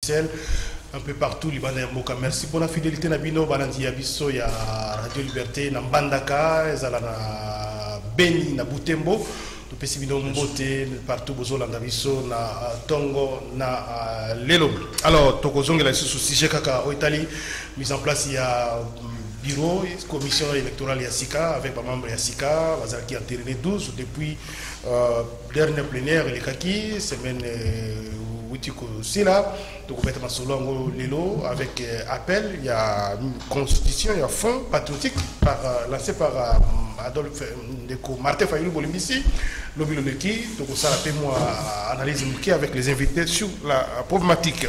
Bruxelles, un peu partout, Liban et Mboka. Merci pour la fidélité, Nabino, Balandi Abisso, il y a Radio Liberté, na Mbandaka, Ezala na Beni, na Butembo. Nous pessimino Mbote, partout, Bozolanda Bisso, na Tongo, na Lelo. Alors, Tokozong, il sous sujet Kaka, au Italie, mise en place, il y a bureau, commission électorale Yassika, avec les membres Yassika, qui a terminé 12 depuis dernière plénière, les Kaki, semaine aussi là, donc on va solo Lelo avec appel, il y a une constitution, il y a un fonds patriotique lancé par Adolphe Martin Fayulu Bolimbisi, Lobby Lomeki, donc ça a moi analyse avec les invités sur la problématique.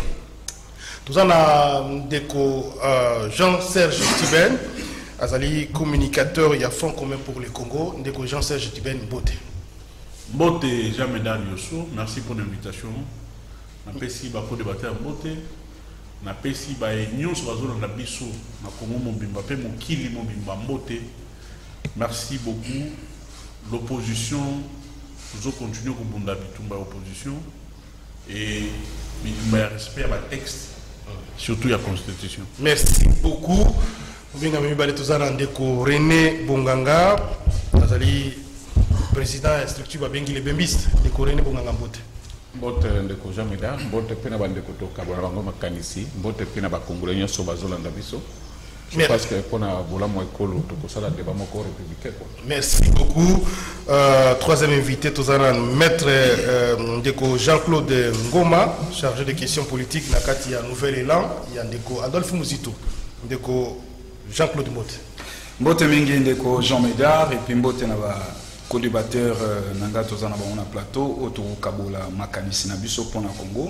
Nous avons Jean-Serge Tiben, Azali communicateur, il y a fonds commun pour le Congo, Jean-Serge Tiben, Mbote. Mbote, Jean-Médard Yosso, merci pour l'invitation. Je suis pour débattre à Mbote. Je suis pour l'union sur la zone de Bisso, na Congo Mobimba, pe Mokili Mobimba Mbote. Merci beaucoup. L'opposition, nous continuons à bunda bitumba opposition et bitumba respect à ma texte. Surtout la Constitution. Merci beaucoup. René Bonganga, président de la structure Babengi les Bembistes, de René Bonganga Mbote. Mbote ndeko Jamida, Mbote pena bandeko toka bango makanisi, Mbote pena ba Congolais nyoso bazolanda biso. Je pense que pour la école, merci beaucoup. Troisième invité, maître Jean-Claude Ngoma, chargé de questions politiques, Nakati à Nouvel Élan, il y a Adolphe Mouzito, Jean-Claude Mbote. Mbote Mingi, Jean Médard, et puis Mbote Nava, co-débatteur Nanga Tozana Baona Plateau, autour Kabola Makanisi Nabiso pour la Congo.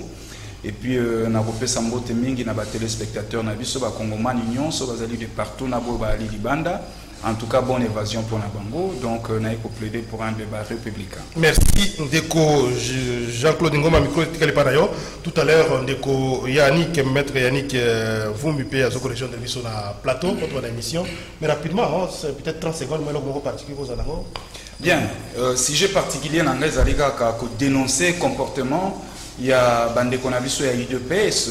Et puis, na kopesa mbote mingi na ba téléspectateurs na biso ba Congomani nyonso bazali de partout na bo ba Libanda. En tout cas, bonne évasion pour Nabango. Donc, na eko plaider pour un débat républicain. Merci Ndeko Jean-Claude Ngoma micro tikali panayo. Tout à l'heure Ndeko Yannick maître Yannick Vumbipe à correction de biso na plateau pour votre émission. Mais rapidement, c'est peut-être 30 secondes mais le particulier aux anango. Bien, sujet particulier na ngai zalika ka dénoncer comportement. Il y a Bandeko Nabiso et IDPS.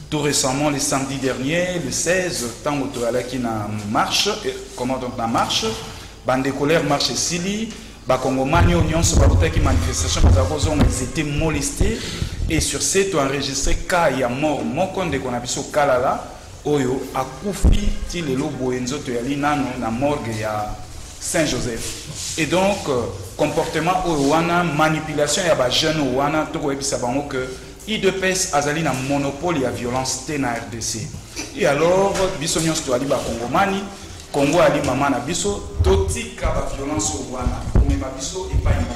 Tout récemment, le samedi dernier, le 16, tant que na marche, comment donc la marche, Bandeko l'air marche Sili, Bakongomani Union sur la manifestation, ils étaient molestés et sur cette enregistré cas il y a mort, mon compte de Konabiso Kalala, Oyo, a Koufi, Tilelo Boenzo, Toyali Nano, na morgue ya Saint-Joseph. Et donc, comportement ouana, manipulation et à jeune ouana, tout le monde que IDPS azali na monopole ya violence na RDC. Et alors, biso nyonso to ali ba Congomani, Congo ali mama na biso, totika ba violence ouana, mais ba biso et pas une.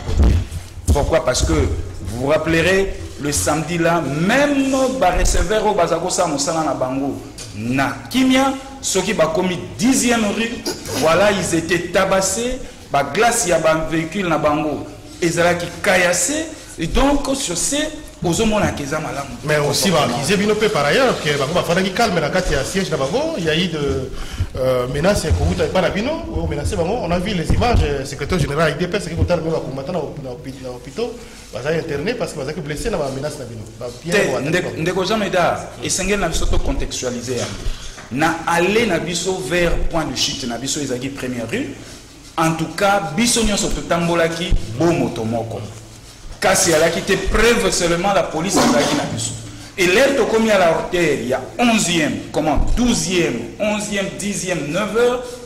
Pourquoi? Parce que vous vous rappellerez le samedi là, même ba receveur au bazakosa mosala na bango na kimia, ceux qui ba commis 10e rue, voilà, ils étaient tabassés, ba glace ya ba véhicule na bango, ezala ki kayase, et donc sur ces mais aussi, par ailleurs, il y a eu de menaces on a vu les images, le secrétaire général IDPS qui est l'hôpital, interné parce qu'il est blessé dans la menace. Contextualiser. Na aller na biso vers point de chute na biso ezaki première rue. En tout cas, biso nyonso totambolaki bo motomoko. Kasi elle a quitté preuve seulement la police a gagné la biso. Et l'air to commis à la hauteur, il y a 11e, comment 12e, 11e, 10e,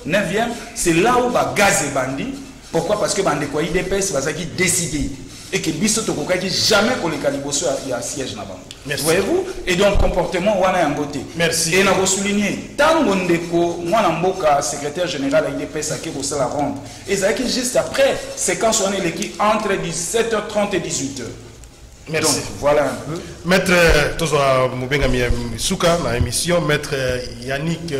9e, c'est là où ba gaz et bandit. Pourquoi? Parce que bande quoi IDPS va qui décider et que biso to kokaki jamais qu'on les caliboso il y a siège là-bas. Voyez-vous? Et donc comportement wana Mbote. Merci. Et na ko souligner tango ndeko mwana mboka secrétaire général IDPS a ke la ronde. Et ça qui juste après séquence on est l'équipe entre 17h30 et 18h. Merci. Donc voilà un peu. Maître Tozoa Mubenga Misuka na émission maître Yannick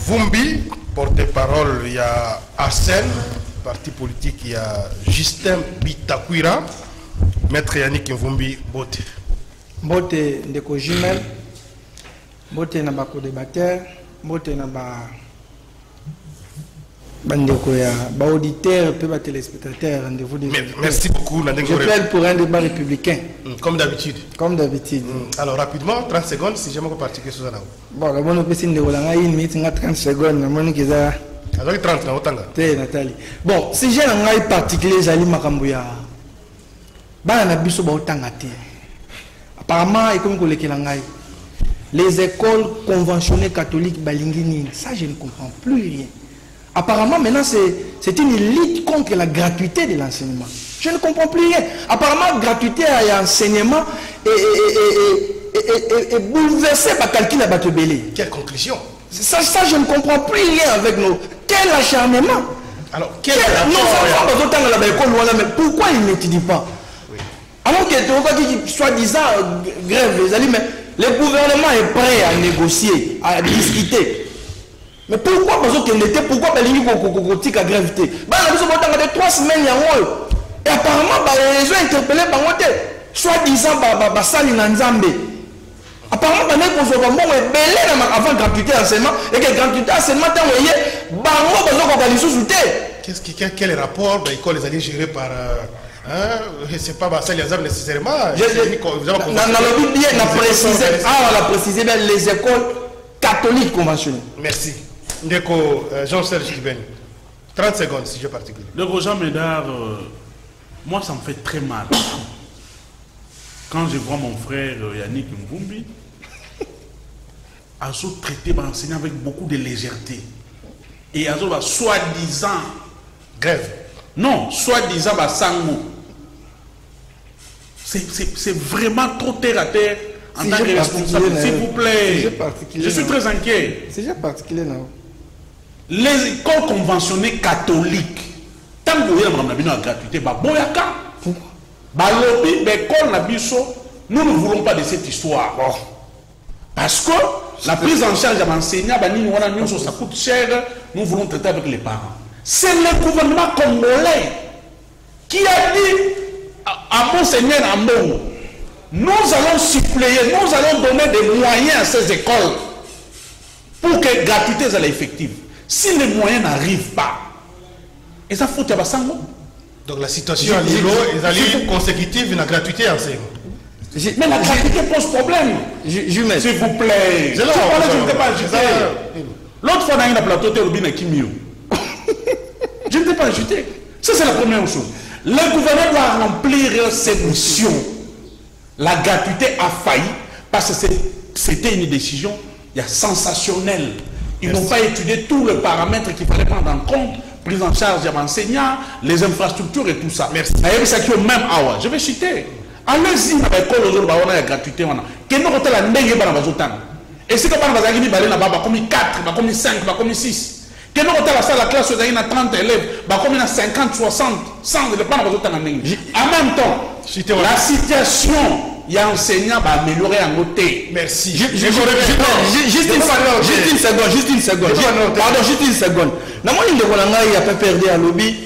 Vumbi porte-parole il y a Arsène parti politique il y a Justin Bitakwira maître Yannick Vumbi Bote. Mbote ndeko jumel, Mbote na ba co-débatteur, Mbote na ba Bandeko ya auditeur peu téléspectateur rendez-vous de merci beaucoup. Je plaide pour un débat républicain. Comme d'habitude. Comme d'habitude. Alors rapidement, 30 secondes si jamais vous pratiquez ça. Bon, la bonne option de Rolanga, 1 minute 30 secondes. Avec 30 na otanga. Nathalie. Bon, si j'ai un particulier Zali Makambuya. Bah na biso ba otanga te. Apparemment, et comme les écoles conventionnées catholiques balingini, ça je ne comprends plus rien. Apparemment, maintenant, c'est une lutte contre la gratuité de l'enseignement. Je ne comprends plus rien. Apparemment, gratuité et enseignement est bouleversé par calcul à Batebélé. Quelle conclusion? Ça, je ne comprends plus rien avec nous. Quel acharnement? Alors, pourquoi ils n'étudient pas? Alors que soi-disant grève, mais le gouvernement est prêt à négocier, à discuter. Mais pourquoi pourquoi la gravité? De 3 semaines, et apparemment, les ont interpellé par soi-disant, Sali Nanzambe. Apparemment, avant gratuité enseignement, et que gratuité enseignement, quel rapport l'école les alliés gérés par. C'est pas Bassali Azam nécessairement. On a précisé les écoles catholiques conventionnelles. Merci. Ndeko Jean-Serge Kibeni. 30 secondes si je particulier. Le Jean Médard, moi ça me fait très mal. Quand je vois mon frère Yannick Mvumbi, a traité l'enseignant avec beaucoup de légèreté. Et a soi-disant grève. Non, soi-disant sango. C'est vraiment trop terre à terre en tant que responsable. S'il vous plaît, je suis très inquiet. C'est déjà particulier là. Les écoles conventionnées catholiques, tant que vous avez la gratuité, nous ne voulons pas de cette histoire. Parce que la prise en charge de l'enseignant, ça coûte cher, nous voulons traiter avec les parents. C'est le gouvernement congolais qui a dit à Monseigneur Ambon, nous allons suppléer, nous allons donner des moyens à ces écoles pour que la gratuité soit effective. Si les moyens n'arrivent pas, et ça faut que ça. Donc la situation à Lilo est consécutive à la gratuité enseignement. Mais la gratuité pose problème. S'il vous plaît. Je ne t'ai pas ajouté. L'autre fois, on a un plateau de Robin Kimio. Je ne t'ai pas ajouté. Ça, c'est la première chose. Le gouvernement doit remplir ses missions. La gratuité a failli parce que c'était une décision sensationnelle. Ils n'ont pas étudié tous les paramètres qu'il fallait prendre en compte, prise en charge des enseignants, les infrastructures et tout ça. Merci. Même je vais citer. Allez-y dans l'école aujourd'hui, on a la gratuité. Quel est la ndenge dans la zone? Et si on a comme 4, comme 5, comme 6. Quel est la classe où il y a 30 élèves, comme 50, 60, 100, en même temps, la situation, il y a un enseignant va améliorer en côté. Merci. Juste une seconde. Pardon, juste une seconde. Il n'y a pas perdu à lobby.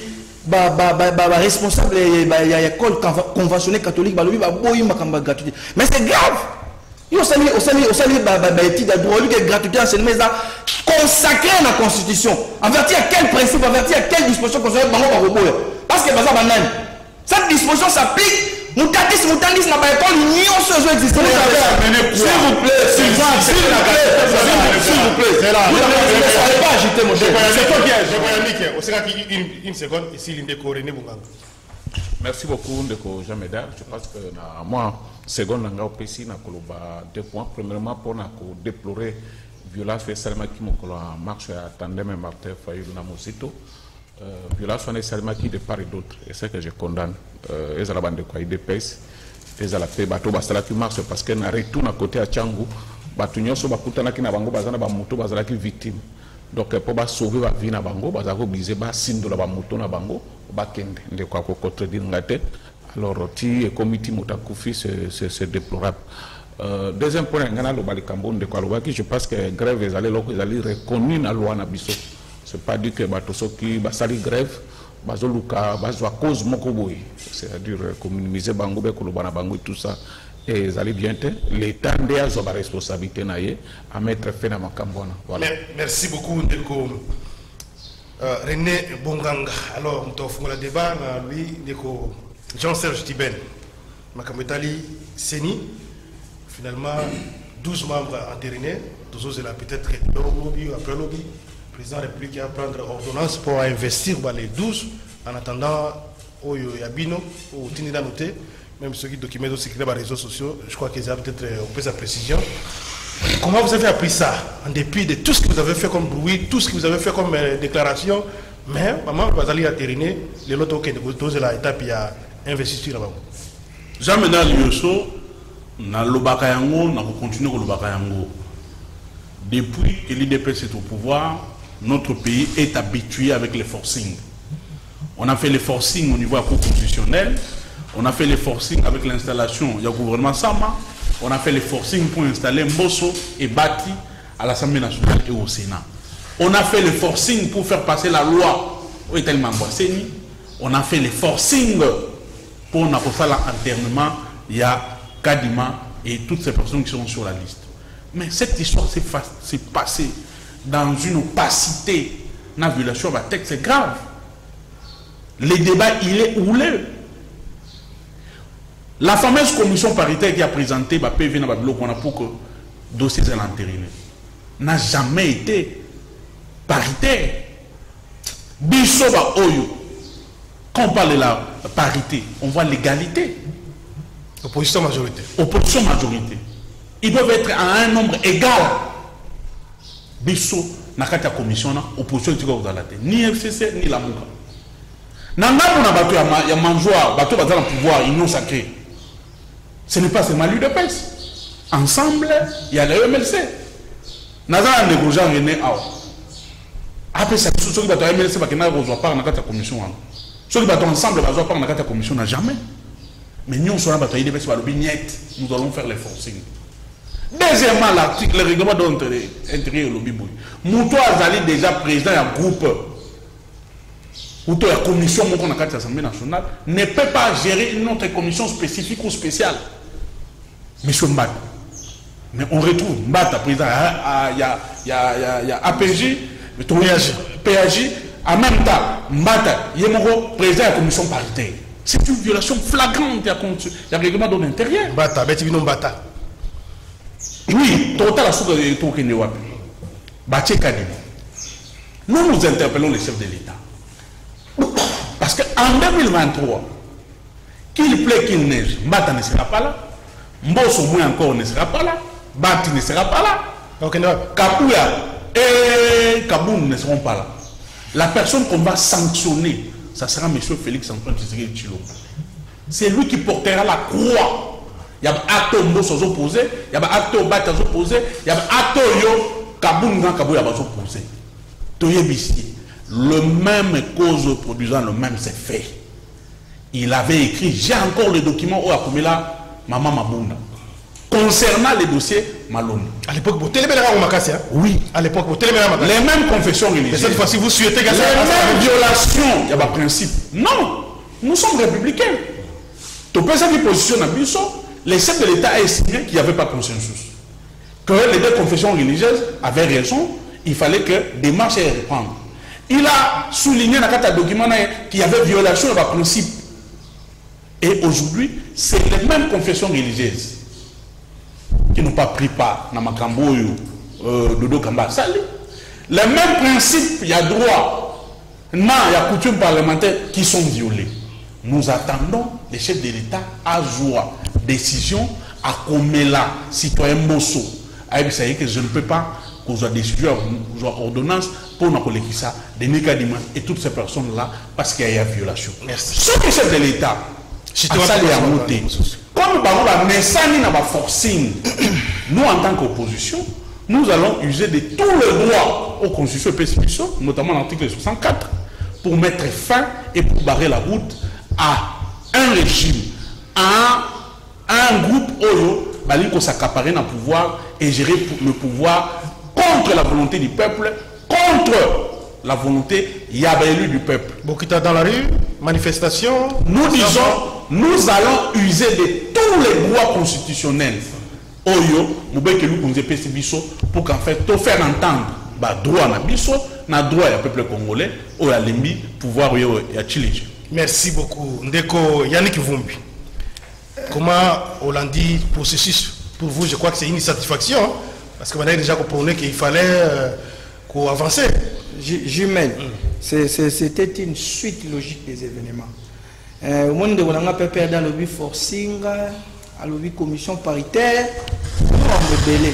Responsable il y a école conventionnelle catholique mais c'est grave. Il étude à droit gratuité enseignement consacré à la constitution. Avertir à quel principe, avertir à quelle disposition parce que cette disposition s'applique. Moutatis, n'a pas école, l'union se existe. S'il vous plaît, s'il vous plaît. Vous ne savez pas agiter, mon cher. Une seconde, ici, l'Indéco René Bunganga. Merci beaucoup, Ndeko Jean Médard. Je pense que moi, seconde, on a 2 points. Premièrement, pour déplorer violence fait seulement qui m'a marche à tandem et Martin Fayou Namosito. Violence nécessairement qui de part et d'autre, et c'est que je condamne. Et la bande de quoi IDPS, et la paix, bateau bastala qui marche parce qu'elle n'a retourné à côté à Tchangou, batunyo so bakutana qui n'a bango bazana ba moto bazala qui victime. Donc pour sauver la vie na bango, bazako biser ba sindo la ba moto na bango, ba kende de quoi contredire ngate. Alors ti et comité motakufi c'est déplorable. Deuxième point, ngana lo balikambo de quoi lo je pense que grève les allés reconnus na loi na biso. C'est pas dit que Batosoki basali grève bazoluka bazwa cause mokoboy, c'est-à-dire minimiser bango be kolobana bango tout ça et zali bien te l'état ndia zo ba responsabilité na ye à mettre fin à makambona. Voilà. Merci beaucoup Ndeko René Bonganga. Alors, nous avons le débat, lui, Jean-Serge Tiben, Makametali Seni, finalement, 12 membres entérinés, 12 là peut-être lobby, après lobby, le président de la République va prendre ordonnance pour investir dans les 12, en attendant, au Yabino, au Tinida Noté, même ceux qui documentent aussi les réseaux sociaux, je crois qu'ils ont peut-être plus de précision. Comment vous avez appris ça, en dépit de tout ce que vous avez fait comme bruit, tout ce que vous avez fait comme déclaration, mais maman, vous allez atterrir, les lots qui sont à l'étape, il y a investisseur là-bas. Jamais dans l'IOSO, na lobaka yango, na continuer ko lobaka yango. Depuis que l'IDPS est au pouvoir, notre pays est habitué avec les forcings. On a fait les forcings au niveau constitutionnel, on a fait les forcings avec l'installation du gouvernement Sama, on a fait les forcings pour installer Mbosso et Bati à l'Assemblée nationale et au Sénat. On a fait les forcings pour faire passer la loi au État-Major Mbouasseni. On a fait les forcings pour l'enterrement, il y a Kadima et toutes ces personnes qui sont sur la liste. Mais cette histoire s'est passée dans une opacité, une violation de la texte, c'est grave. Le débat, il est houleux. La fameuse commission paritaire qui a présenté le PV pour que le dossier soit entériné n'a jamais été paritaire. Bissoba Oyo. Quand on parle de la parité, on voit l'égalité. Opposition majorité. Opposition majorité. Ils doivent être à un nombre égal. Bisso, na kata commission na opposition dans la tête. Ni FCC ni la Mouka. Nanga pour na bateau ya manjoa, bateau bazala pouvoir, union sacrée. Ce n'est pas seulement l'UDPS. Ensemble, il y a le MLC. Nazala négociant René Ao. Après ça, ceux qui battent le MLC, ils ne vont pas dans la commission. Ceux qui battent ensemble, ils ne vont pas dans la commission, jamais. Mais nous, nous allons faire les forcings. Deuxièmement, l'article, le règlement d'intérieur, le bibouille. Mouto Azali déjà président d'un groupe. Mouto la commission de l'Assemblée nationale ne peut pas gérer une autre commission spécifique ou spéciale. Monsieur Mbata. Mais on retrouve Mbata, président, il y a APJ, PAJ, en même temps, Mbata, Yemoro, président de la commission paritaire. C'est une violation flagrante du règlement de l'intérieur. Mbata, Betibino Mbata. Oui, total à ce que tu as Baché Kadima. Nous nous interpellons les chefs de l'État. Parce qu'en 2023, qu'il plaît qu'il neige, Mbata ne sera pas là. Mbosso Mouy encore ne sera pas là. Bati ne sera pas là. Kapouya et Kaboum ne seront pas là. La personne qu'on va sanctionner, ça sera M. Félix Antoine Tshisekedi Tshilombo. C'est lui qui portera la croix. Il y a un acte Mbosso opposé, il y a un acte Bati opposé, il y a un acte Yo Kaboum Kabouya opposé. Toyebisi. Le même cause produisant le même effet. Il avait écrit, j'ai encore le document où Akumela Maman Mabunda. Concernant les dossiers Malone. À l'époque, vous téléménagez au Makassia. Oui. À l'époque, vous téléménagez au les mêmes confessions religieuses. Cette fois-ci, vous souhaitez les mêmes violations. Il y a un principe. Non. Nous sommes républicains. Tu peux savoir qui positionne à Bisso. Les chefs de l'État ont estimé qu'il n'y avait pas de consensus. Que les deux confessions religieuses avaient raison. Il fallait que des marches aient reprendre. Il a souligné dans le document qu'il y avait violation de principe. Et aujourd'hui, c'est les mêmes confessions religieuses qui n'ont pas pris part dans Makamboyo, Dodo Kamba Sali. Les mêmes principes, il y a droit, non, il y a coutumes parlementaires qui sont violées. Nous attendons les chefs de l'État à jouer décision à Komela, citoyen Mosso. Que je ne peux pas qu'on soit décision, qu'on soit ordonnance pour nous collecter ça, des Nekadima et toutes ces personnes-là, parce qu'il y a violation. Merci. Ceux qui sont de l'État, comme la Nessani n'a pas forcing, nous en tant qu'opposition, nous allons user de tous les droits aux constitutions PSPISO, notamment l'article 64, pour mettre fin et pour barrer la route à un régime, à un groupe Oyo, qui s'accaparer dans le pouvoir et gérer le pouvoir contre la volonté du peuple, contre la volonté élu du peuple. Bokita dans la rue, manifestation. Nous disons, nous allons user de tous les droits constitutionnels. Oyo, pour qu'en fait, tout faire entendre, droit na biso, na droit ya peuple congolais au ya lembi pouvoir yo ya chiliji. Merci beaucoup ndeko Yannick Vumbi. Comment Hollandi processus pour vous, je crois que c'est une satisfaction parce que vous avez déjà compris qu'il fallait qu'on avance. Jumel, c'était une suite logique des événements. Au monde de Wananga Pépé dans le but forcing, à l'objet commission paritaire, on rebellé.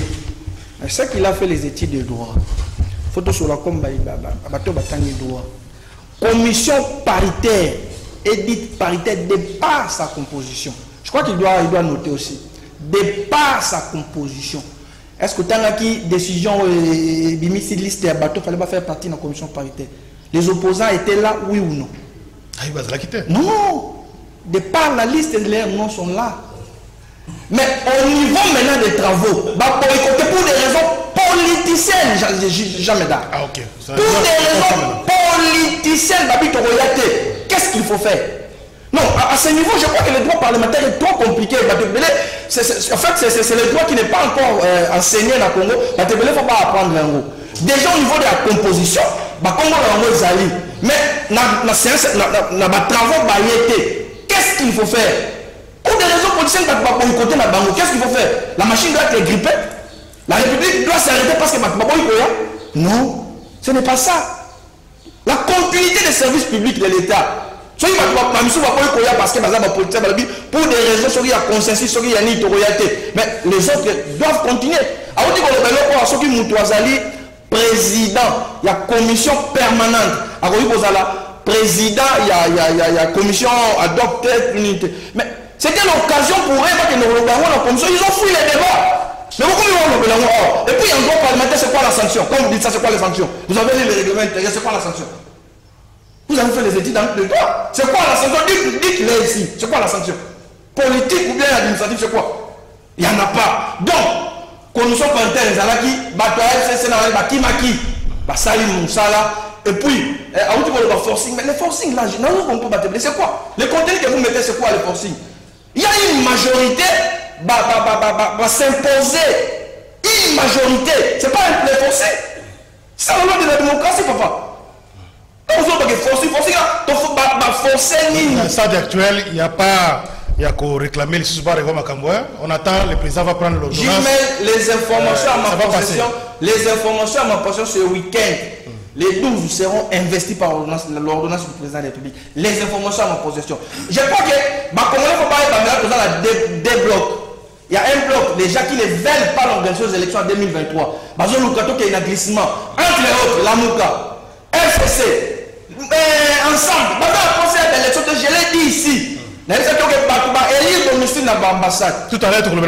C'est ça qu'il a fait les études de droit. Photo sur la combat, bateau bataille droit. Commission paritaire, édite paritaire de par sa composition. Je crois qu'il doit noter aussi. De par sa composition. Est-ce que tu as une décision de liste de bateau, il fallait pas faire partie de la commission paritaire? Les opposants étaient là, oui ou non? Ah, il va se la quitter. Non. De par la liste, les noms sont là. Mais au niveau maintenant des travaux, pour des raisons politiciennes, jamais là. Ah, ok. Pour des raisons politiciennes, qu'est-ce qu'il faut faire? Non, à ce niveau, je crois que le droit parlementaire est trop compliqué. En fait, c'est le droit qui n'est pas encore enseigné dans le Congo. Il ne faut pas apprendre l'ango. Déjà au niveau de la composition, mais dans la séance, dans les travaux, qu'est-ce qu'il faut faire? Pour des raisons politiciennes, qu'est-ce qu'il faut faire? La machine doit être grippée. La République doit s'arrêter parce que non, ce n'est pas ça. La continuité des services publics de l'État. Parce que pour des raisons, il y a consensus, il y a mais les autres doivent continuer. Président, il y a commission permanente. Président, il y a commission adoptée, unité. Mais c'était l'occasion pour eux que nous la commission, ils ont fui les débats. Mais pourquoi ils vont et puis en droit parlementaire, c'est quoi la sanction? Comme vous dites ça, c'est quoi les sanctions? Vous avez lu les règlements intérieurs, c'est quoi la sanction? Vous avez fait les études dans le droit. C'est quoi la sanction? Dites-le ici. C'est quoi la sanction? Politique ou bien administrative, c'est quoi? Il n'y en a pas. Donc, commission paritaire, les alaki, et puis, forcing. Mais les forcing là, c'est quoi? Les contenus que vous mettez, c'est quoi les forcing? Il y a une majorité, va s'imposer. Une majorité. C'est pas un play forcé. C'est la loi de la démocratie, papa. Dans le stade actuel, il n'y a pas qu'à réclamer les sous-barres. On attend, le président va prendre l'ordonnance. J'y mets les informations à ma possession ce week-end. Les 12 seront investis par l'ordonnance du président de la République. Les informations à ma possession. Je crois que il faut pas des blocs. Il y a un bloc, les gens qui ne veulent pas l'organisation des élections en 2023. Parce qu'il y a un glissement. Entre les autres, la Mouka, FCC. Ensemble, dans le conseil d'élection, je l'ai dit ici. Tout à l'heure, ils ont élu le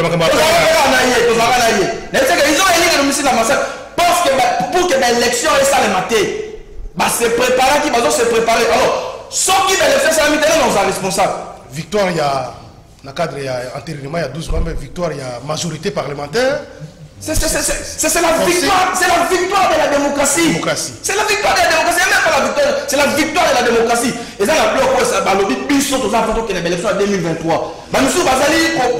domicile de l'ambassade parce que pour que l'élection est salématée, c'est préparé qui va se préparer. Alors, ceux qui veulent faire ça, nous sommes responsables. Victoire, il y a, dans le cadre, il y a antérieurement, il y a 12 membres, victoire, il y a majorité parlementaire. C'est la victoire de la démocratie. C'est la victoire de la démocratie. Même pas la victoire, c'est la victoire de la démocratie. Et ça, la bloc, ça va l'objet de l'issue aux enfants qui est l'élection en 2023. Nous Bazali, pour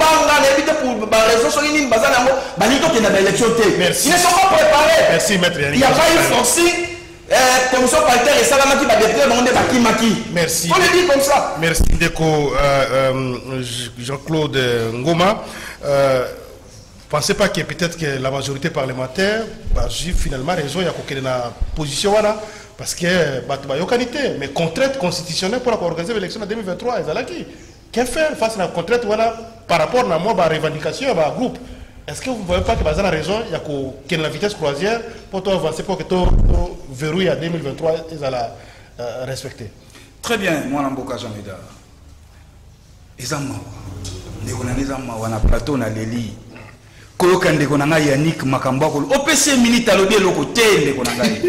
Merci. Ils ne sont pas préparés. Merci, maître Yannick. Il n'y a pas eu forcing. Commission paritaire et Salama qui va détruire Maki. Merci. On le dit comme ça. Merci, Ndeko Jean-Claude Ngoma. Pensez pas que peut-être que la majorité parlementaire va finalement raison il y a une position voilà parce que il y a qualité mais contrainte constitutionnelle pour organiser l'élection en 2023 et qu'est-ce faire face à la contrainte voilà par rapport à moi revendication à groupe. Est-ce que vous ne voyez pas que y a raison il y a la vitesse croisière pour avancer pour que tout verrouille à 2023 ils allaient respecter. Très bien, moi Namboka Jameda. Ezama. On a plateau na leli. Koyokande konanga Yannick Makambako OPC minute alobi eloko te ndeko na ngai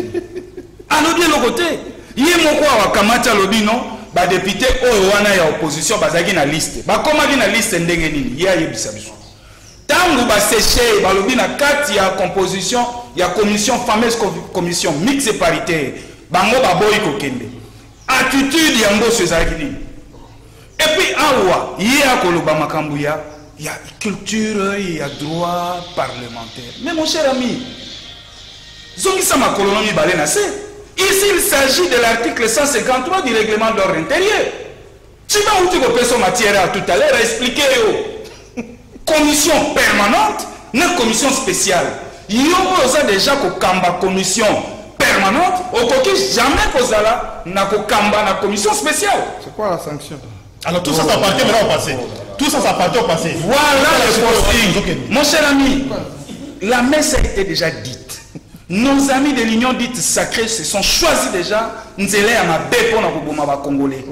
alobi eloko te ye moko awakamata alobi non ba député oyo wana ya opposition bazaki na liste bakomaki na liste ndenge nini ye ayebisa biso tangu baseche balobi na kati ya composition ya commission fameuse commission mixte paritaire bango baboyi kokende attitude yango ezalaki nini et puis awa ye akoloba makambo ya il y a culture, il y a droit parlementaire. Mais mon cher ami, Zongi sama colonie balena c'est Ici, il s'agit de l'article 153 du règlement de l'ordre intérieur. Tu vas où tu peux son matière tout à l'heure à expliquer commission permanente, une commission spéciale. Il y a déjà une commission permanente, au coquille jamais posé là, na commission spéciale. C'est quoi la sanction? Alors tout ça, ça appartient maintenant au passé. Tout ça, ça appartient au passé. Voilà le posting. Mon cher ami, la messe a été déjà dite. Nos amis de l'Union dite sacrée se sont choisis déjà Nzele à ma bépo na koboma Congolais.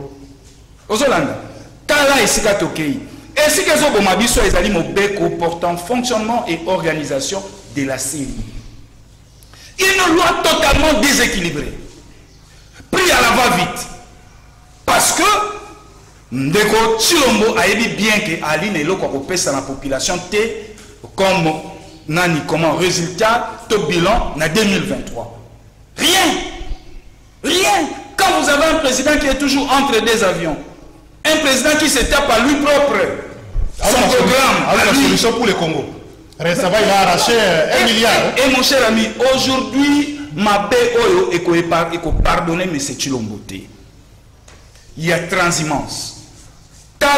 Ozolanda, Tala et Sika Tokei. Et si que Zoboma biso ezali mobeko portant fonctionnement et organisation de la Syrie. Une loi totalement déséquilibrée. Pris à la va-vite. Parce que Ndeko Chilombo a dit bien que Aline et l'autre pèse dans la population T comme nani comment résultat de bilan en 2023. Rien. Quand vous avez un président qui est toujours entre deux avions, un président qui se tape à lui propre son programme, la solution pour le Congo. Récemment, il a arraché 1 milliard. Et mon cher ami, aujourd'hui, ma paix oyo et qu'on pardonner M. Chilombo. Il y a transhumance.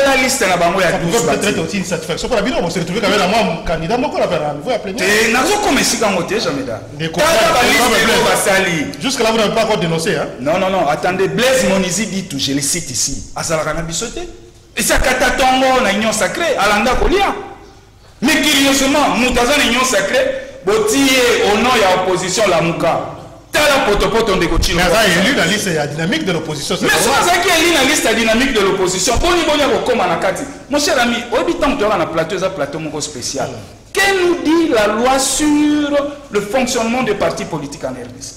La liste na bango ya 12 peut-être aussi une satisfaction pour la ville on se retrouver quand même un candidat moko la faire vous appelez et nazo comme si quand moté jamais da jusqu'à là vous n'avez pas encore dénoncé hein non attendez Blaise Monizi dit tout je le cite ici azala kana bisoté et ça katatongo na union sacrée alanda kolia mais curieusement mutaza na union sacrée botié au nom ya opposition la muka la potopoto de Cochino. Mais ça est élu dans la liste dynamique de l'opposition. Mais ça qui est élu dans la liste dynamique de l'opposition. Mon cher ami, au habitant de la plateau, un plateau spécial. Qu'elle nous dit la loi sur le fonctionnement des partis politiques en RDC?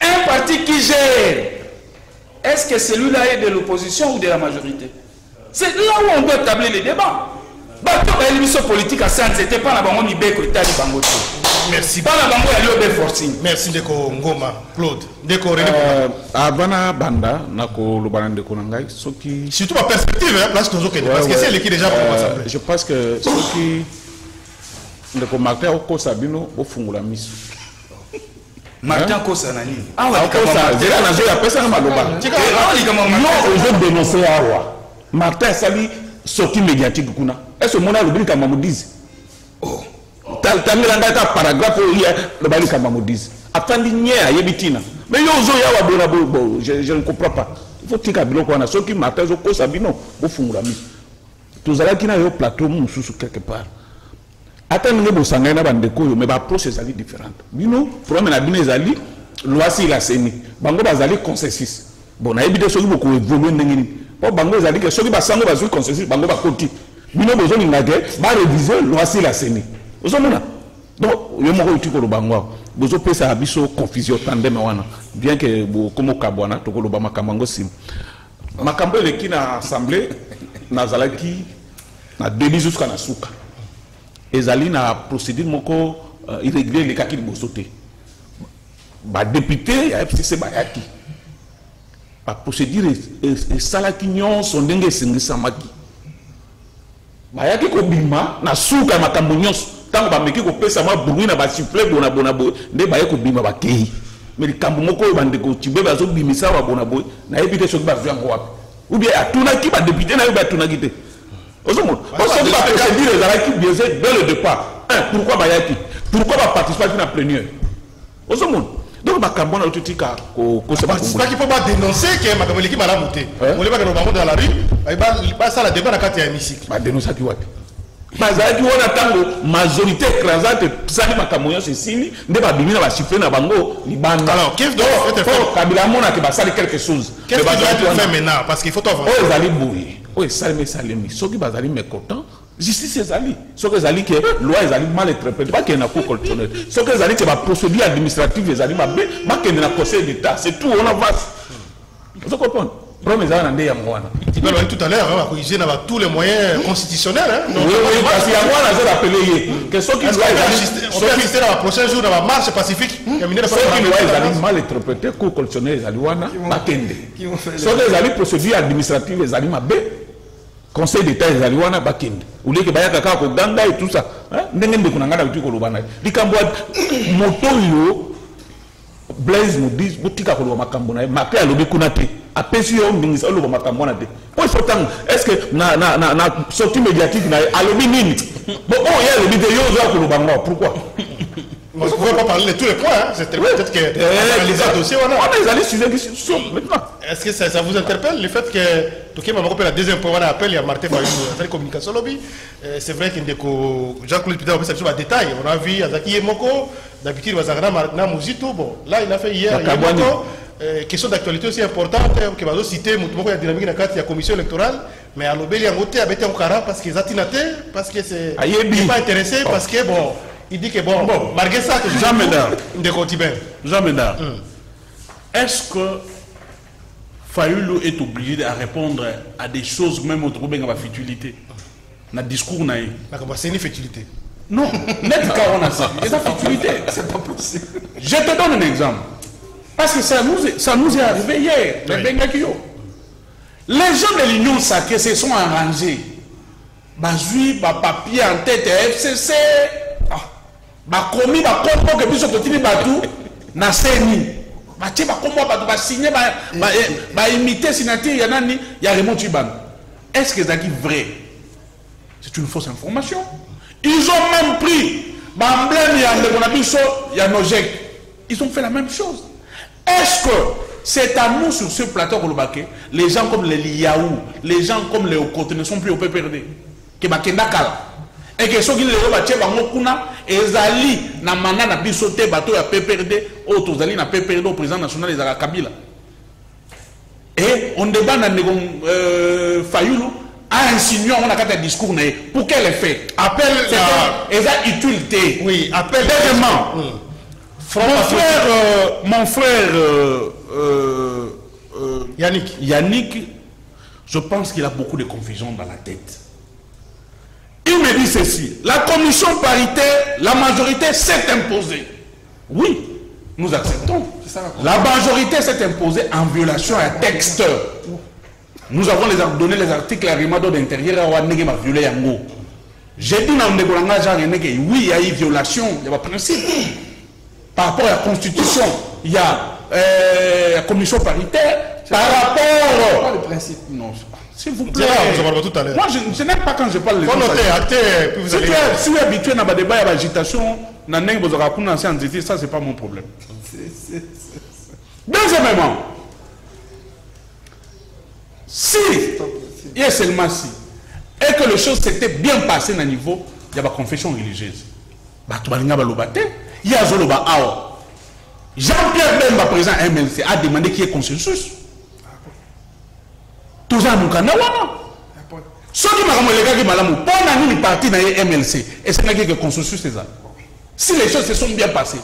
Un parti qui gère, est-ce que celui-là est de l'opposition ou de la majorité? C'est là où on doit établir les débats. Politique à Saint, c'était pas la banque ni Beko et Tali Bangoto. Merci. Pas la banque à l'Obé Forcing. Merci Ndeko Ngoma, Claude. Ndeko René. Avant Banda, Nako Lobana Ndeko Nangai, ce qui. Surtout ma perspective, hein, place Tozo Kenya. Parce que c'est l'équipe déjà pour l'Assemblée. Je pense que ce qui. Ndeko Martin Oko Sabino, au Fungula Miss. Martin Kosa Nani. Ah ouais, Kosa. J'ai la nageuse à personne à Maloba. Non, je dénonçais à Roi. Martin Sali. Sorti médiatique kuna est-ce que mon alobili kama modizi oh tangelanga ta paragraphe hier le bali kama modizi atandi nya yebitina mais yo zo ya wa bona je ne comprends pas il faut tika biloko na soki Martin zo ko sabino bo fungula mi tozala kina yo plateau mususu quelque part atandi bo sanga na bandeko yo mais ba approche ezali différente bino problème na bino ezali loi si la seni bango bazali consensus bon na ebide soki boko évoluer ndengini po bango ezali que soki basango bazwi consensus bango bakoti bino bozo ningake ba réviser loi si la seni ozomona donc yo moko utiko lo bango bozo pesa biso confusion tandem wana bien que bo komo kabwana to koloba makambo sim makambo eleki na assemblée na zalaki na début jusqu'à na suka ezali na procédure moko irrégulier le kaki bozo te ba député ya FCC ba yaki la procédure est salaki nyonso ndenge esengisamaki bayaki kobima na suka makambo nyonso ntango bameki kopesa mwa brui na basifle bona nde baye kobima bakei mais likambo moko oyo bandeko cibe bazobimisa babona boye nayebi te soki bazwi yango wapi ou bien atunaki badepute na yo batunaki te ozomona soki baprocédure ezalaki biaisé dès le départ pourquoi bayaki pourquoi baparticipaki na plénière ozomona donc makambo na otutika ko se ba c'est pas qu'il faut pas dénoncer que makambo l'équipe a la montée on les pas que nous dans la rue ba ça la débat na kati ya hémicycle ba dénoncer ki wapi bazaki wona tango majorité écrasante sali makambo yo sesili nde ba bimina ba chiffrer na bango libanda alors qu'est-ce doit être fait kabila mona que ba sali quelque chose qu'est-ce qui doit être fait maintenant parce qu'il faut avoir oh ezali boui oh salimi soki bazali mécontent justice ezali soki ezali que loi ezali mal interprétée pas qu'il y a cour constitutionnelle soki ezali que ba procédure administrative ezali mabe ba que na conseil d'état c'est tout on avance vous comprenez problème ezali na nde ya mwana tu peux le tout à l'heure on va corriger na tous les moyens constitutionnels hein oui parce qu'il y a mwana zo rappeler que soki loi on peut assister à la prochaine jour dans la marche pacifique terminer la loi ezali mal interprétée cour constitutionnelle ezali wana bakende soki ezali procédure administrative ezali mabe conseil d'état ezali wana bakende uleke bayaka kaka koganga et tout ça ndenge ndeko na ngana uti koloba na likambo moto yo Blaise nous dit botika ko makambo na mape alobi kuna te apesi yo mbingisa lo makambo na te pour faut tant est-ce que na sortie médiatique na alobi nini bon oh ya alobi de yo za ko bango pourquoi on ne pouvait pas parler de tous les points hein. C'est peut-être que les dossiers on est allé sur les questions maintenant est-ce que ça vous interpelle le fait que Toké m'a rappelé la deuxième fois on a appelé à Martin Fayou faire communication lobby c'est vrai qu'il Jean-Claude Pétain a fait ça en détail on a vu Azaki Moko d'habitude Bazarana na Muzito bon là il a fait hier Moko question d'actualité aussi importante que va citer Moutomoko ya dynamique na carte ya commission électorale mais à l'obéli en côté avec un cara parce que Zatinate parce que c'est pas intéressé parce que bon il dit que bon malgré ça que jamais d'art est-ce que Fayulu est obligé de répondre à des choses même au trouble de la futilité dans le discours c'est une futilité non net car on a ça c'est la futilité C'est pas possible. je te donne un exemple parce que ça nous est arrivé hier les gens de l'Union sacrée se sont arrangés bazui ba papier en tête FCC ba commis ba compo que biso totini batu na seni ba tie ba compo batu ba signer ba imiter signature ya nani ya Raymond Tchiban. Est-ce que c'est vrai? C'est une fausse information. Ils ont même pris ba emblème ya ndeko na biso ya Nojek. Ils ont fait la même chose. Est-ce que c'est à nous sur ce plateau Kolobake, les gens comme les Liaou, les gens comme les Okote ne sont plus au PPRD que bakenda kala et que ceux qui les batie bango kuna ezali na manga na biso te bato ya PPRD o tozali na PPRD au président national des Kabila et on débat na Fayulu a insinué on a quatre discours na pour quel effet appel eza utilité oui appel deuxièmement mon frère Yannick je pense qu'il a beaucoup de confusion dans la tête. Il me dit ceci, la commission paritaire, la majorité s'est imposée. Oui, nous acceptons. La majorité s'est imposée en violation à texte. Nous avons donné les articles à Rimado d'intérieur à Wanegema violé Yango. J'ai dit dans le langage oui, il y a eu violation, il y a un principe. Par rapport à la constitution, il y a la commission paritaire. Par rapport... Pas le principe, non. S'il vous plaît. Tout à l'heure. Moi, je n'aime pas quand je parle de si tu es habitué à un débat et à l'agitation, ça, c'est pas mon problème. Deuxièmement, si, il y a seulement si, et que les choses s'étaient bien passées à niveau, il y a la confession religieuse. Il y a Zoloba Ao. Jean-Pierre Bemba, président MLC, a demandé qu'il y ait consensus. Tout ça, nous avons ceux qui m'ont dit que pendant une partie dans le MLC, est-ce qu'il y a un consensus? Si les choses se sont bien passées,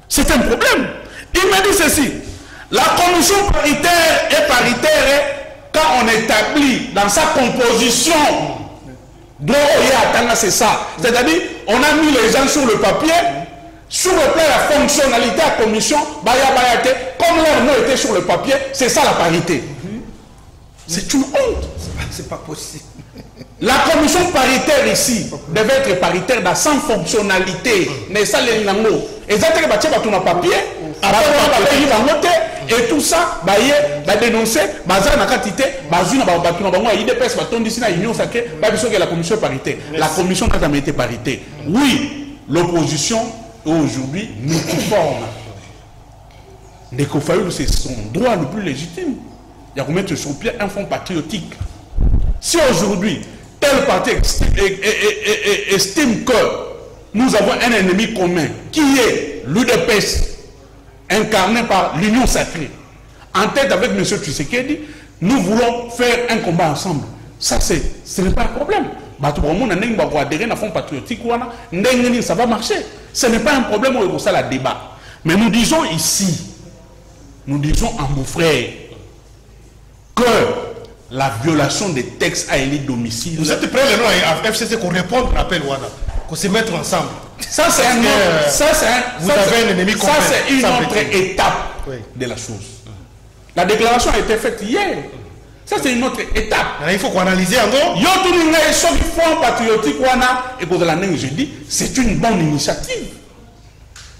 c'est un problème. Il m'a dit ceci, la commission paritaire est paritaire quand on établit dans sa composition, c'est ça. C'est-à-dire, on a mis les gens sur le papier, sur le plan de la fonctionnalité de la commission, comme leur nom était sur le papier, c'est ça la parité. C'est une honte. C'est pas possible. La commission paritaire ici devait être paritaire dans sa fonctionnalité. Mais ça, les langues. Et ça, c'est le papier. Et tout ça, va dénoncer, la commission paritaire. La commission n'a jamais été paritaire. Oui, l'opposition aujourd'hui multiforme. C'est son droit le plus légitime. Il y a remettre sur pied un fonds patriotique. Si aujourd'hui, tel parti estime que nous avons un ennemi commun, qui est l'UDPS, incarné par l'Union sacrée, en tête avec M. Tshisekedi, nous voulons faire un combat ensemble. Ça, ce n'est pas un problème. Ça va marcher. Ce n'est pas un problème où ça la débat. Mais nous disons ici, nous disons à mon frère, que la violation des textes a élu domicile. Vous êtes prêts à FCC qu'on réponde à l'appel Wana, qu'on se mette ensemble. Ça c'est un ennemi commun. Ça c'est une autre étape de la chose. La déclaration a été faite hier. Ça c'est une autre étape. Il faut qu'on analyse encore. C'est une bonne initiative.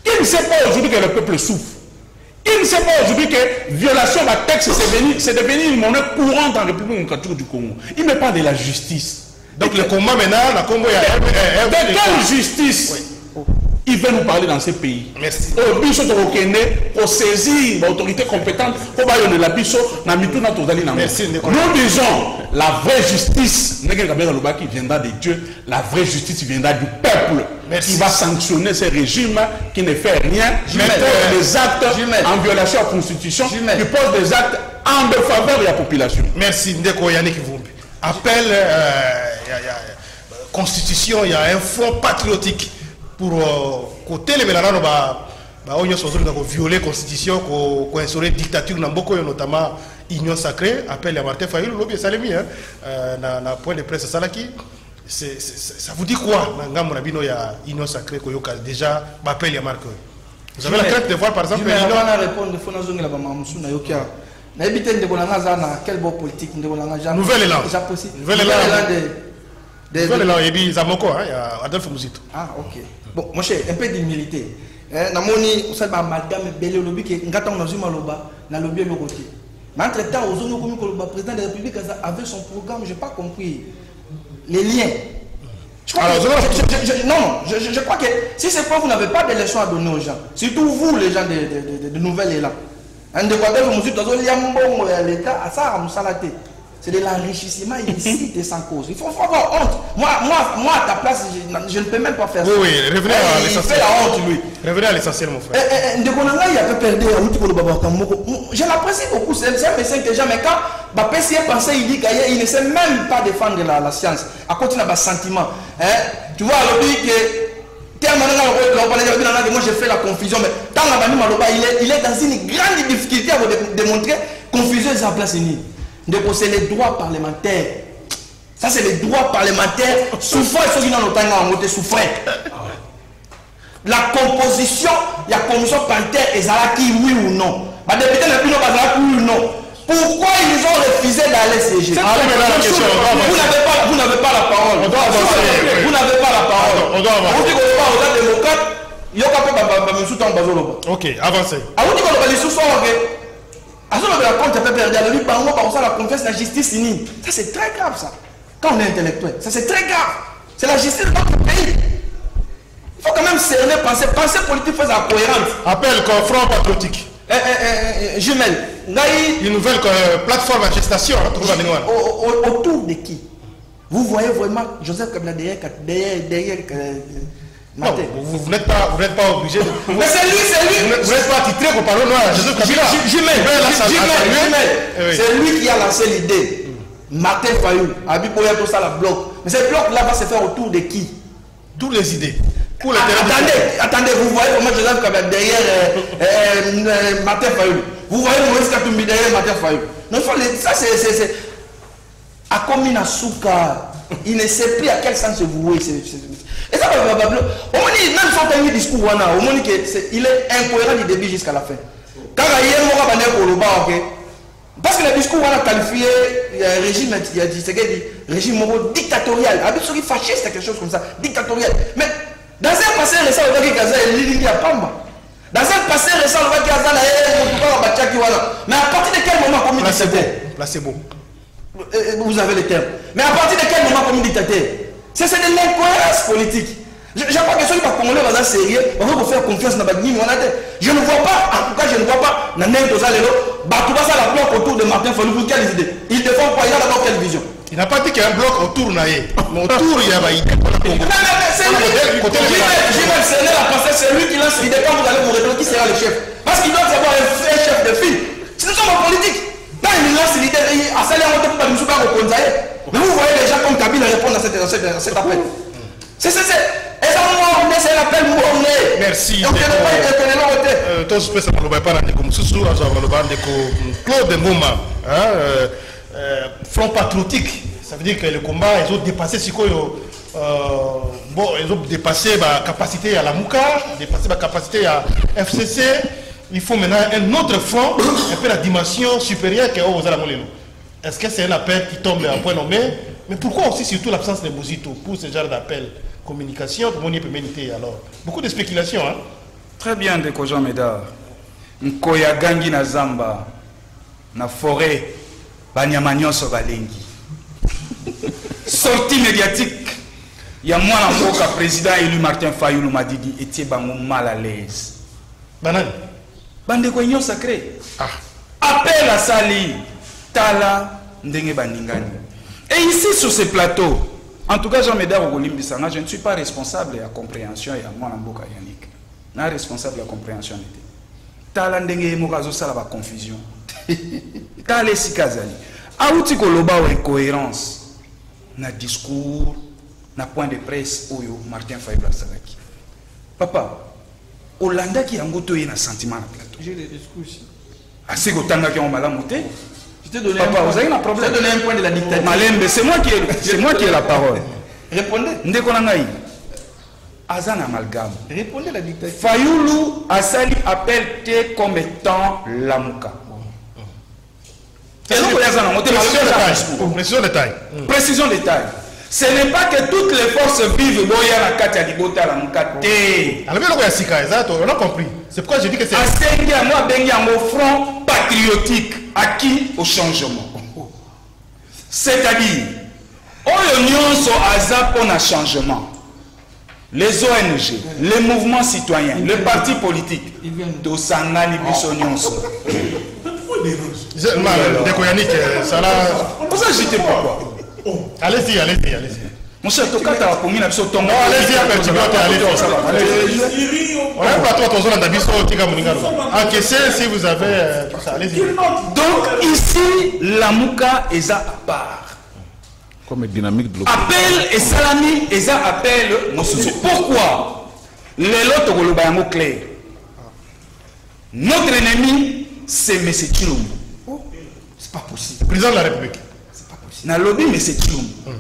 Il ne sait pas aujourd'hui que le peuple souffre. Il ne sait pas aujourd'hui que violation de texte, c'est devenu une monnaie courante en République démocratique du Congo. Il ne parle de la justice. Donc le combat maintenant, la Congo est... De quelle justice il veut nous parler dans ces pays? Merci. Pour saisir l'autorité compétente, Merci. Nous disons la vraie justice qui viendra de Dieu, la vraie justice viendra du peuple. Merci. Qui va sanctionner ces régimes qui ne fait rien, qui pose des actes en violation de la Constitution, qui pose des actes en défaveur de la population. Merci Ndeko Yannick Vumbi. Appel Constitution, il y a un front patriotique pour côté les Mélanans, on a violé la Constitution, qu'on a instauré dictature, notamment Union Sacrée. Appel à Martin Fayulu, lobby Salemi, na point de presse Salaki. Ça vous dit quoi? Il y a Union Sacrée, déjà, appel à Marc. Vous avez la crainte de voir par exemple. Je vais répondre, Nouvel élan. Nouvel élan, il y a Adolphe Mouzito. Ah, ok. Bon, mon cher, un peu d'humilité. Namoni, vous savez, amalgame belé au lobby qui est ngata on a zuma loba, na lobby le côté. Mais entre-temps, aux zones comme le président de la République avait son programme, je n'ai pas compris les liens. Je crois que si c'est pas vous n'avez pas de leçons à donner aux gens, surtout vous les gens de nouvel élan. Un de quoi l'État à ça c'est de l'enrichissement illicite et sans cause. Il faut avoir honte. Moi à ta place, je ne peux même pas faire ça. Oui, revenez à l'essentiel. Il fait la honte, lui. Revenez à l'essentiel, mon frère. Je l'apprécie beaucoup. C'est un médecin que j'aime. Mais quand Bapessi est pensé, il dit qu'il ne sait même pas défendre la science. À côté de sentiment. Tu vois, il dit que moi j'ai fait la confusion, mais tant il est dans une grande difficulté à vous démontrer confusion est en place. C'est les droits parlementaires. Ça, c'est les droits parlementaires. Souffrant, ceux qui n'ont pas souffrant. La composition, la commission parlementaire, est qui oui ou non. Les députés ne peuvent pas oui ou non. Pourquoi ils ont refusé d'aller siéger? Vous n'avez pas la parole. Vous n'avez pas la parole. On doit avancer. Vous dites qu'on va aux démocrates. Il y a pas ok, avancez. La confiance la justice. Ça c'est très grave ça. Quand on est intellectuel, ça c'est très grave. C'est la justice de notre pays. Il faut quand même cerner, penser politique, faire la cohérence. Appel front patriotique. Jumelle. Une nouvelle plateforme à gestation. Autour de qui? Vous voyez vraiment Joseph Kabila derrière non, vous n'êtes pas obligé de... Mais c'est lui. Vous n'êtes pas titré qu'on parle de Joseph Kabila. C'est lui qui a lancé l'idée. Martin Fayulu, Abiboya pour ça la bloc. Mais ce bloc-là va se faire autour de qui? Toutes les idées. Attendez, vous voyez comment Joseph Kabila derrière Martin Fayulu. Vous voyez Moïse Katumbi derrière Martin Fayulu. Ça c'est... À Komina Souka, il ne sait plus à quel sens se vouer. Et ça, au moins, même son dernier discours, au moins, il est incohérent du début jusqu'à la fin. Quand il y a un parce que le discours a qualifié le régime, il a dit, régime dictatorial. Absolument fasciste, quelque chose comme ça, dictatorial. Mais dans un passé récent, on va dire qu'il y a Pamba. Dans un passé récent, on va dire qu'il y a mais à partir de quel moment comme placebo. Vous avez le terme. Mais à partir de quel moment comme dictateur? C'est de l'incohérence politique. Je crois que ceux qui sont congolais sont sérieux, on va faire confiance dans Bagni. Je ne vois pas, en tout cas, je ne vois pas, dans la bloc autour de Martin Fayulu. Pour quelle idée? Il défend quoi? Il a d'abord quelle vision? Il n'a pas dit qu'il y a un bloc autour, mais autour, il y a une idée. C'est lui qui lance l'idée. Quand vous allez vous révéler qui sera le chef. Parce qu'il doit y avoir un chef de file. C'est nous sommes en politique. Quand il lance l'idée, à ça, mais vous voyez les gens comme Kabila répondre à cet appel. C'est l'appel monnaie. Merci. Claude Ngoma, front patriotique, ça veut dire que le combat, ils ont dépassé ils ont dépassé la capacité à la Mouka, dépassé la capacité à FCC. Il faut maintenant un autre front, un peu la dimension supérieure que aux Alamolelo. Est-ce que c'est un appel qui tombe à point nommé? Mais pourquoi aussi surtout l'absence de Bouzito pour ce genre d'appel? Communication, pour mon humanité alors? Beaucoup de spéculations, hein? Très bien, Ndeko Jean Médard. Nkoya gangi na zamba, na forêt, banyama nyonso balengi. Sortie médiatique, il y a moi la président élu Martin Fayoulou m'a dit était mal à l'aise. Banane. Bande ko union sacrée. Appel à Sali, Tala, Ndenge Baningani. Et ici sur ce plateau, en tout cas Jean Médard Ogolimbisanga, je ne suis pas responsable à compréhension et à moi Namboka Yannick. Je suis responsable à compréhension. Tala Ndenge Mokazo Sala ba confusion. Tala Sikazali. Aouti Koloba ou incohérence. Na discours, na point de presse, Oyo, Martin Fayoulou Salaki. Papa, Olanda qui a un sentiment na plateau. J'ai des discours ici. Assez que Tanga qui ont mal à monter. Je t'ai donné, Papa, vous avez un problème. Je t'ai donné un point de la dictature. Malembe, c'est moi qui ai la parole. Répondez. Ndekonangaï. Azan amalgame. Répondez à la dictature. Fayoulou Asali appelle T comme étant Lamuka. Précision détail. Précision détail. Ce n'est pas que toutes les forces vivent Boya la Katia Libota la Mukate. Alors, on a compris. C'est pourquoi je dis que c'est. Asengi à moi, Bengi à mon front patriotique, acquis au changement. C'est-à-dire, Oyo sont Aza pour un changement. Les ONG, les mouvements citoyens, les partis politiques, de Sangani Bissonyonso. Yannick, ça là. Vous agitez pourquoi? Allez-y. Mon cher, tu as pour moi, allez-y, allez-y. On a un plateau à ton zone d'Abisso, encaissez si vous avez tout ça. Allez-y. Donc, ici, la Mouka est à part. Comme dynamique de l'opposition. Appel et salami, et ça appelle. Pourquoi? Les lots de clair. Notre ennemi, c'est M. Chilombo. C'est pas possible. Président de la République. C'est pas possible. Dans le lobby, M. Chilombo.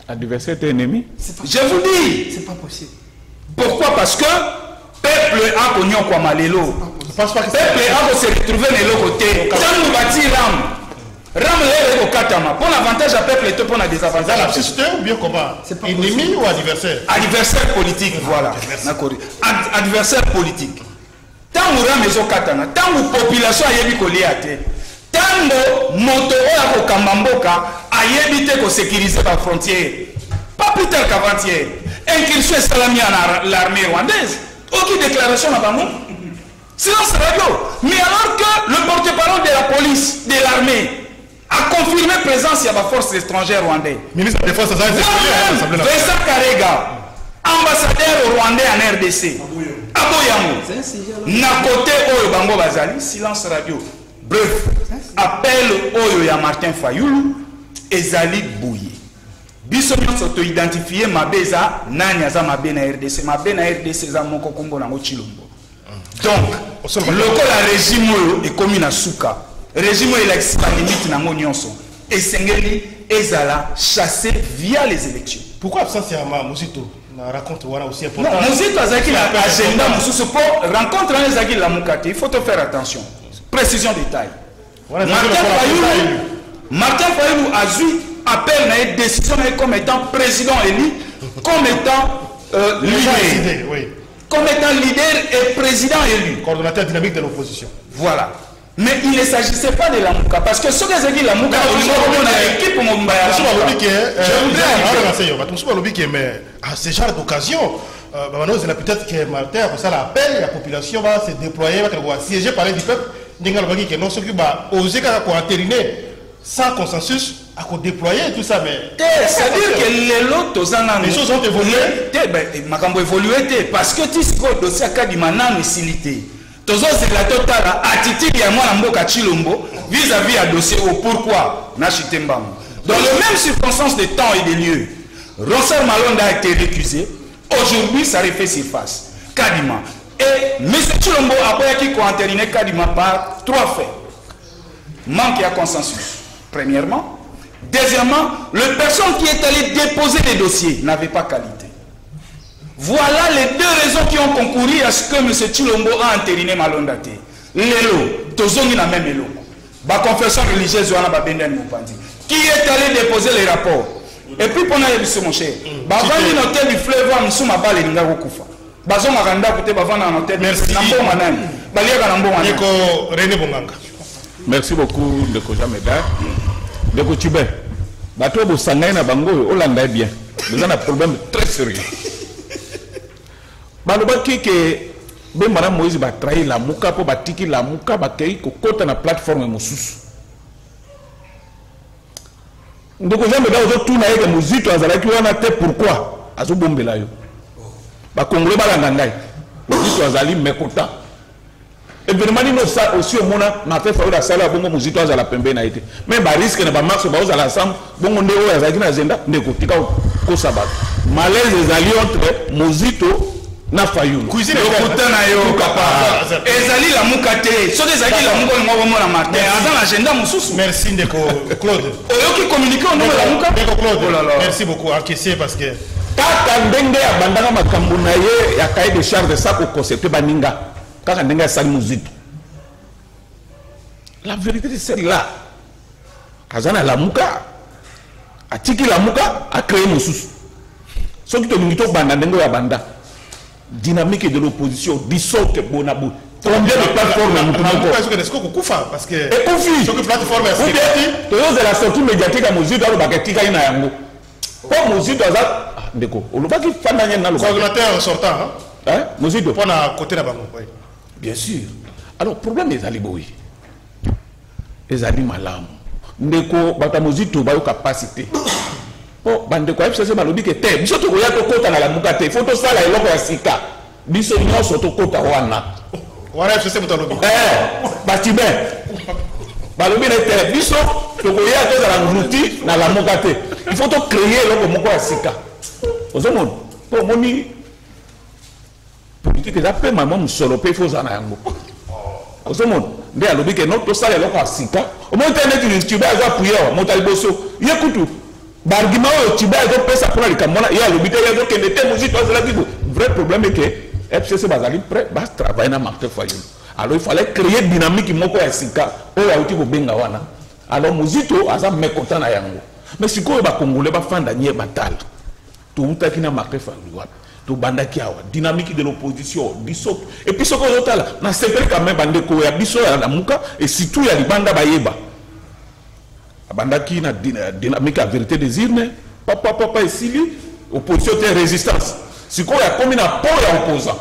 Adversaire et ennemi. Je vous dis. C'est pas possible. Pourquoi? Parce que peuple a connu quoi malélo. Peuple a se retrouvé de l'autre côté. Quand nous bâtissons Ram est au Katama. Pour l'avantage à peuple et pour la désavantage. L'absurde ou bien comment? Ennemi ou adversaire? Adversaire politique, voilà. Adversaire politique. Tant que Ram est au Katama, tant que la population a été collée, tant que moto a Kamamboka a évité de sécuriser la frontière. Pas plus tard qu'avant-hier. Incursion salami à l'armée rwandaise. Aucune déclaration à Bamou. Silence radio. Mais alors que le porte-parole de la police, de l'armée, a confirmé présence de la force étrangère rwandaise. Ministre de la Défense, Vincent Karega, ambassadeur rwandais en RDC. Aboyamo. Na côté Oyo Bango Bazali, silence radio. Bref, appel Oyo ya Martin Fayoulou, Ezali Bouye. Biso s'auto-identifier Mabeza, Nani Aza Mabe na RDC, Mabe na RDC za Moko Kombo na Chilombo. Donc, le régime est commis à Souka. Le régime est la limite dans mon nyonso. Et Sengeli Ezala chassé via les élections. Pourquoi absence à Mouzito? La rencontre aussi important. Non, Mouzito Azaki la agenda Moussousou pour rencontre les Azaki la Moukate. Il faut te faire attention. Précision détail. Martin Fayoulou a eu appel à une décision comme étant président élu, comme étant leader. Oui. Comme étant leader et président élu. Coordonnateur dynamique de l'opposition. Voilà. Mais il ne s'agissait pas de la Mouka. Parce que ce que j'ai dit, la Mouka, l'équipe pour mon bail. Mais à ce genre d'occasion, peut-être que Martin, ça l'appel, la population va se déployer, va siéger par du peuple. Non, ceux qui vont oser entériner sans consensus, à déployer tout ça. Mais c'est-à-dire que les choses ont évolué. Makambo évolué parce que tu sais que le dossier a dit silité. Tozo c'est la totale attitude ya mwana mboka Chilombo vis-à-vis à dossier au pourquoi Nachitembam. Dans les mêmes circonstances de temps et de lieu, Ronsard Malonda a été récusé. Aujourd'hui, ça refait surface. Kadima. Et M. Chilombo a qui entériné Kadima par 3 faits. Manque à consensus. Premièrement. Deuxièmement, la personne qui est allée déposer les dossiers n'avait pas qualité. Voilà les 2 raisons qui ont concouru à ce que M. Chilombo a entériné Malondate. L'élo, Tozongi n'a même élo. La confession religieuse, qui est allé déposer les rapports. Et puis, pendant mon cher, du fleuve, Bazon Maranda, côté Bavana en tête. Merci. Nambo Manan. Baliaka Nambo Manan. Ndeko René Bonganga. Merci beaucoup, Ndeko Jameda. Ndeko Tibé. Bato Bosangai na bango, Olanda est bien. Nous avons un problème très sérieux. Balobaki que ben madame Moïse va trahir la muka pour batiki la muka bakei ko kota na plateforme mususu. Ndeko Jameda ozo tuna yeke muzito azalaki wana te pourquoi azo bombela yo. Ba congolais balanga ngai. Muzito azali mekota. Événement ni ça aussi au monde na fait faire la salle bongo muzito azala pembe na été. Mais ba risque na ba marche ba ozala ensemble bongo ndeko azaki na agenda ndeko tika ko sabat. Malaise ezali entre muzito na Fayulu. Cuisine Lokuta na yo papa. Ezali la mukate. So ezali la muka ngo bomona matin. Azana agenda mususu. Merci Ndeko Claude. Oyoki communiquer au nom de la muka. Ndeko Claude. Oh là là. Merci beaucoup encaissé parce que Kaka ndenge ya bandanga makambo na ye ya cahier de charge de ça ko concepter baninga. Kaka ndenge ya sali muzito. La vérité c'est celle-là. Kazana la muka. Atiki la muka a créé mususu. So ki to ngito banda ndenge ya banda. Dynamique de l'opposition dissoute Bonabou. Combien de plateformes est-ce que Kufa parce que et Kofi sur que plateforme est-ce que tu la sortie médiatique à Mozito dans le baketika ina yango. Pour Mozito ça ndeko. Olobaki fanda nyana lo. Coordinateur sortant hein Mozito. Pour na côté na bango. Bien sûr. Alors problème des aliboui. Les ali malamu. Ndeko bata Mozito ba yo capacité. Oh, bande kwa FCC balobi ke te biso to koya to kota na la mukate il faut to sala eloko ya sika biso nyonso to kota wana FCC mutalobi batibe balobi na te biso to koya to la ngruti na la mukate il faut to créer eloko moko ya sika ozomona po moni politique za pe mama musolo pe faut zana yango ozomona nde alobi ke no to sala eloko ya sika o mo internet ni tibe za puyo mo taliboso yekutu l'argument tu vas être ça pour les camarades il y a le but de que les thèmes aussi toi c'est là qui vrai problème est que FCC bazali prêt va travailler dans Martin Fayulu alors il fallait créer dynamique moko ya sika o ya uti bobenga wana alors muzito aza mécontent na yango mais siko ba congolais ba fanda nie batal to utaki na Martin Fayulu wana to bandaki awa dynamique de l'opposition biso et puis soko totala na sepeli quand même bandeko ya biso ya la muka et surtout ya libanda bayeba Abandaki na dynamique à vérité des urnes, papa ici, opposition et résistance. Si quoi a commis un pôle opposant.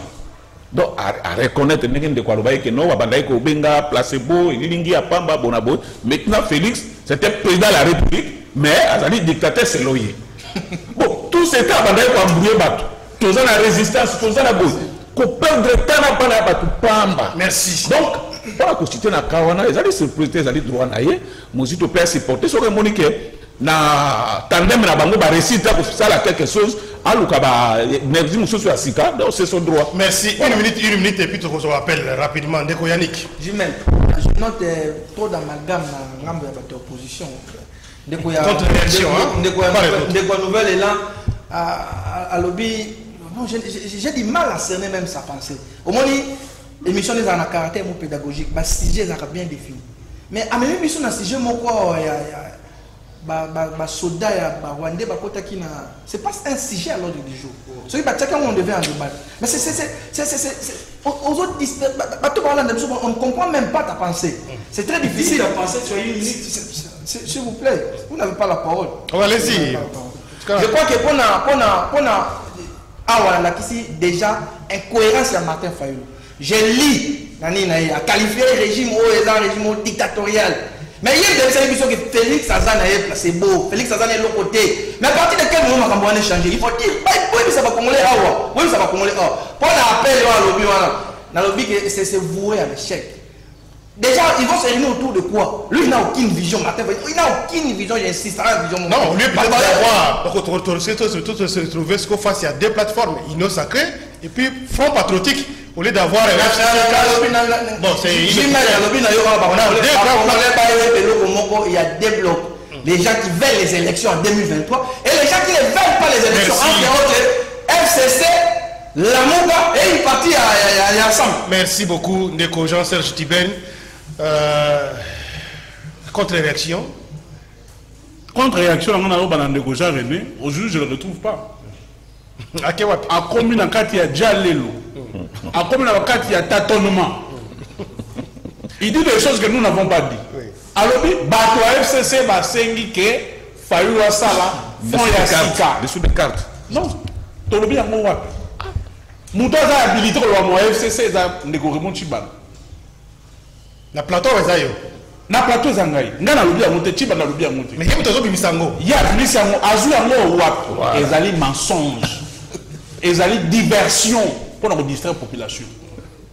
Donc à reconnaître de quoi que non, Abandaki au Benga, placebo, Ilingi à Pamba, Bonabo. Maintenant Félix, c'était président de la République, mais Azali dictateur c'est loyer. Bon, tout c'était Abandaki au embrouillé bateau. Tous la résistance, tous la boue. Qu'on perdre temps à pas bateau Pamba. Merci. Donc, pour la constituer na kawana ils allaient surpriser ils allaient droit na ye mozito peut supporter sur le monique na tandem na bango ba réciter pour ça la quelque chose aluka ba nervi mususu ya sika donc c'est son droit. Merci. Voilà. Une minute et puis tu se rappelle rapidement Ndeko Yannick. Je note trop d'amalgame na ngambo ya bato opposition. Ndeko ya contre-réaction Ndeko nouvelle élan à lobby. Non, j'ai du mal à cerner même sa pensée. Au moins l'émission des en caractère pédagogique, le sujet est bien défini. Mais à même mission dans sujet quoi soda ya Rwandais c'est pas un sujet à l'ordre du jour. Ce qui on devait en débattre. Mais c'est aux autres on ne comprend même pas ta pensée. C'est très difficile à penser sur une minute. S'il vous plaît, vous n'avez pas la parole. Allez-y. Je crois que pour déjà incohérence à Martin Fayulu. Je lis, a qualifié le régime régime dictatorial. Mais il y a des émissions que Félix Azan a placé beau, Félix Azan est de l'autre côté. Mais à partir de quel moment on va changer? Il faut dire, oui, ça va congolais, oui, ça va congolais. Pour l'appel à lobby, c'est voué à l'échec. Déjà, ils vont se réunir autour de quoi? Lui, il n'a aucune vision, Martin Fayulu. Il n'a aucune vision, j'insiste, vision. Non, lui, peut-être avoir, se trouver ce qu'on fasse, il y a deux plateformes, Inno Sacré et puis Front Patriotique. Au lieu d'avoir bon, c'est il y a deux blocs. Les gens qui veulent les élections en 2023 et les gens qui ne veulent pas les élections en FCC, la Mouga et une partie ensemble. Merci beaucoup, Ndeko Jean-Serge Tiben. Contre-réaction. Contre-réaction, on a Ndeko Jean René. Aujourd'hui, je ne le retrouve pas. akomi na kati ya jalelo akomi na kati ya tâtonnement. Il dit des choses que nous n'avons pas dit. Alors bato à FCC basengi ke fayu wa sala fond ya sika dessous des cartes. Non, tolobi yango wapi. Muto za habilité ko wa FCC za ndeko remonti ban. Na plateau ezayo. Na plateau zangai. Ngana lobi yango te chiba na lobi yango te. Mais yebo tozo bimisango. Ya bimisango azu yango wapi. Ezali mensonge. Ezali diversion pour nous distraire la population.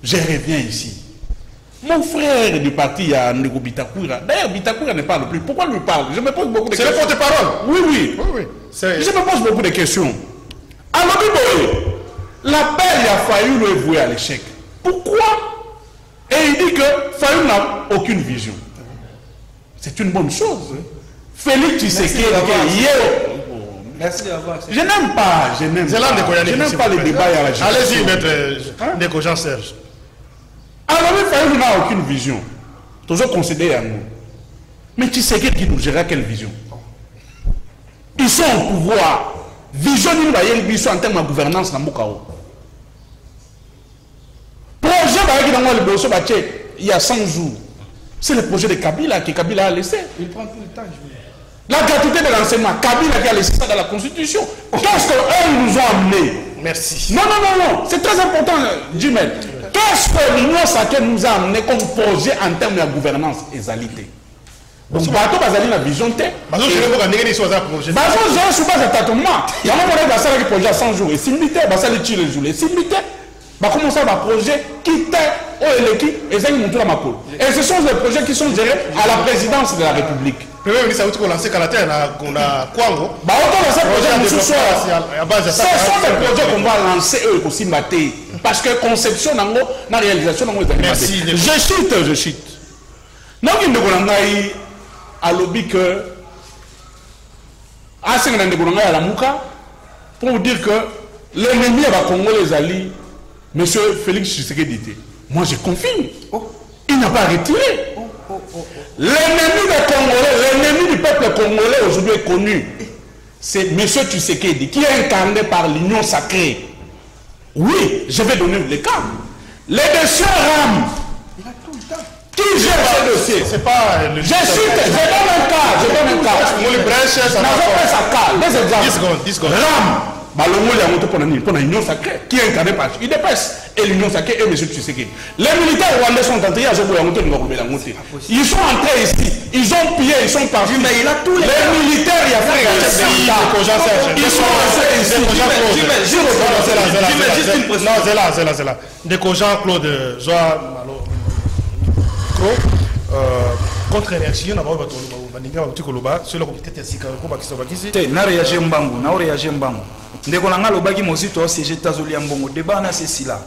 Je reviens ici. Mon frère du parti a Ndeko Bitakura. D'ailleurs, Bitakura ne parle plus. Pourquoi lui parle? Je me pose beaucoup de questions. C'est le porte-parole. Oui, oui. Je me pose beaucoup de questions. Alors, l'appel a failli le vouer à l'échec. Pourquoi? Et il dit que Fayou n'a aucune vision. C'est une bonne chose. Félix Tshisekedi, merci d'avoir. je n'aime pas les débats à la gestion. Allez-y, maître Ndeko Jean-Serge. Alors, Fayou n'a aucune vision. Toujours considéré à nous. Mais Tshisekedi qui nous gérera quelle vision? Ils sont au pouvoir. Vision ils en termes de gouvernance dans Mokao. Projet il y a 100 jours. C'est le projet de Kabila que Kabila a laissé. Il prend tout le temps. La gratuité de l'enseignement, Kabila qui a laissé ça dans la Constitution. Qu'est-ce qu'eux nous ont amené? Merci. Non, c'est très important, Jimel. Qu'est-ce que l'Union sacrée nous a amené comme projet en termes de gouvernance et égalité? Donc, bateau bazali na vision te. Bateau je vais pas négaler sur ça projet. Bateau je suis pas tâtonnement. Il y a un basala qui projet à 100 jours et simité basala tire les jours et simité. Ba commencer à projet qui était au eleki et ça montre la makolo. Et ce sont des projets qui sont gérés à la présidence de la République. Premier ministre a dit qu'on lancer Kalater on a Kwango. Bah autant lancer projet ce soir. Ce sont des projets qu'on va lancer eux aussi maté parce que conception nango na réalisation nango est merci. Je cite. Non il ne connaît à lobby que à ce que à la Mouka pour vous dire que l'ennemi va Congo les alliés, monsieur Félix Tshisekedi. Moi je confirme. Il n'a pas retiré. L'ennemi des Congolais, l'ennemi du peuple congolais aujourd'hui est connu. C'est monsieur Tshisekedi qui est incarné par l'union sacrée. Oui, je vais donner le cas. Les dossiers RAM. Qui gère ce dossier? C'est pas le. Je donne un cas. Des exemples. 10 secondes. RAM. Balongo ya moto pour l'union sacrée. Qui est incarné par UDPS et l'union sacrée et M. Tshisekedi. Les militaires rwandais sont entrés à Zobo Yamoto. Ils sont entrés ici. Ils ont pillé, ils sont partis. Mais il a tous les militaires, il y a fait ils sont restés ici. Non, c'est là. Ndeko Jean-Claude Joa contre-réaction, on va sur le comité de na réagir mbangu. Ndeko nanga lobaki mosito CG Tazoli Mbongo débat na ceci-là.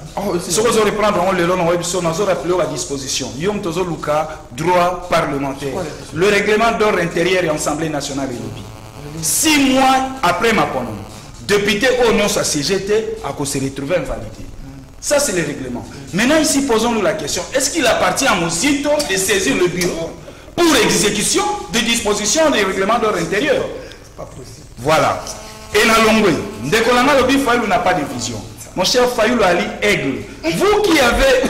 Ce que vous reprendre on le long web sur nos rappeler à disposition. Yom tozo luka droit parlementaire. Le règlement d'ordre intérieur et Assemblée nationale et 6 mois après ma pomme. Député au nom sa CGT a se retrouver invalidé. Ça c'est le règlement. Maintenant ici posons-nous la question, est-ce qu'il appartient à Mosito de saisir le bureau pour exécution des dispositions du règlement d'ordre intérieur? C'est pas possible. Voilà. Et na Longwe, Ndekolanga Lobi Fayou n'a pas de vision. Mon cher Fayou Ali Aigle, vous qui avez,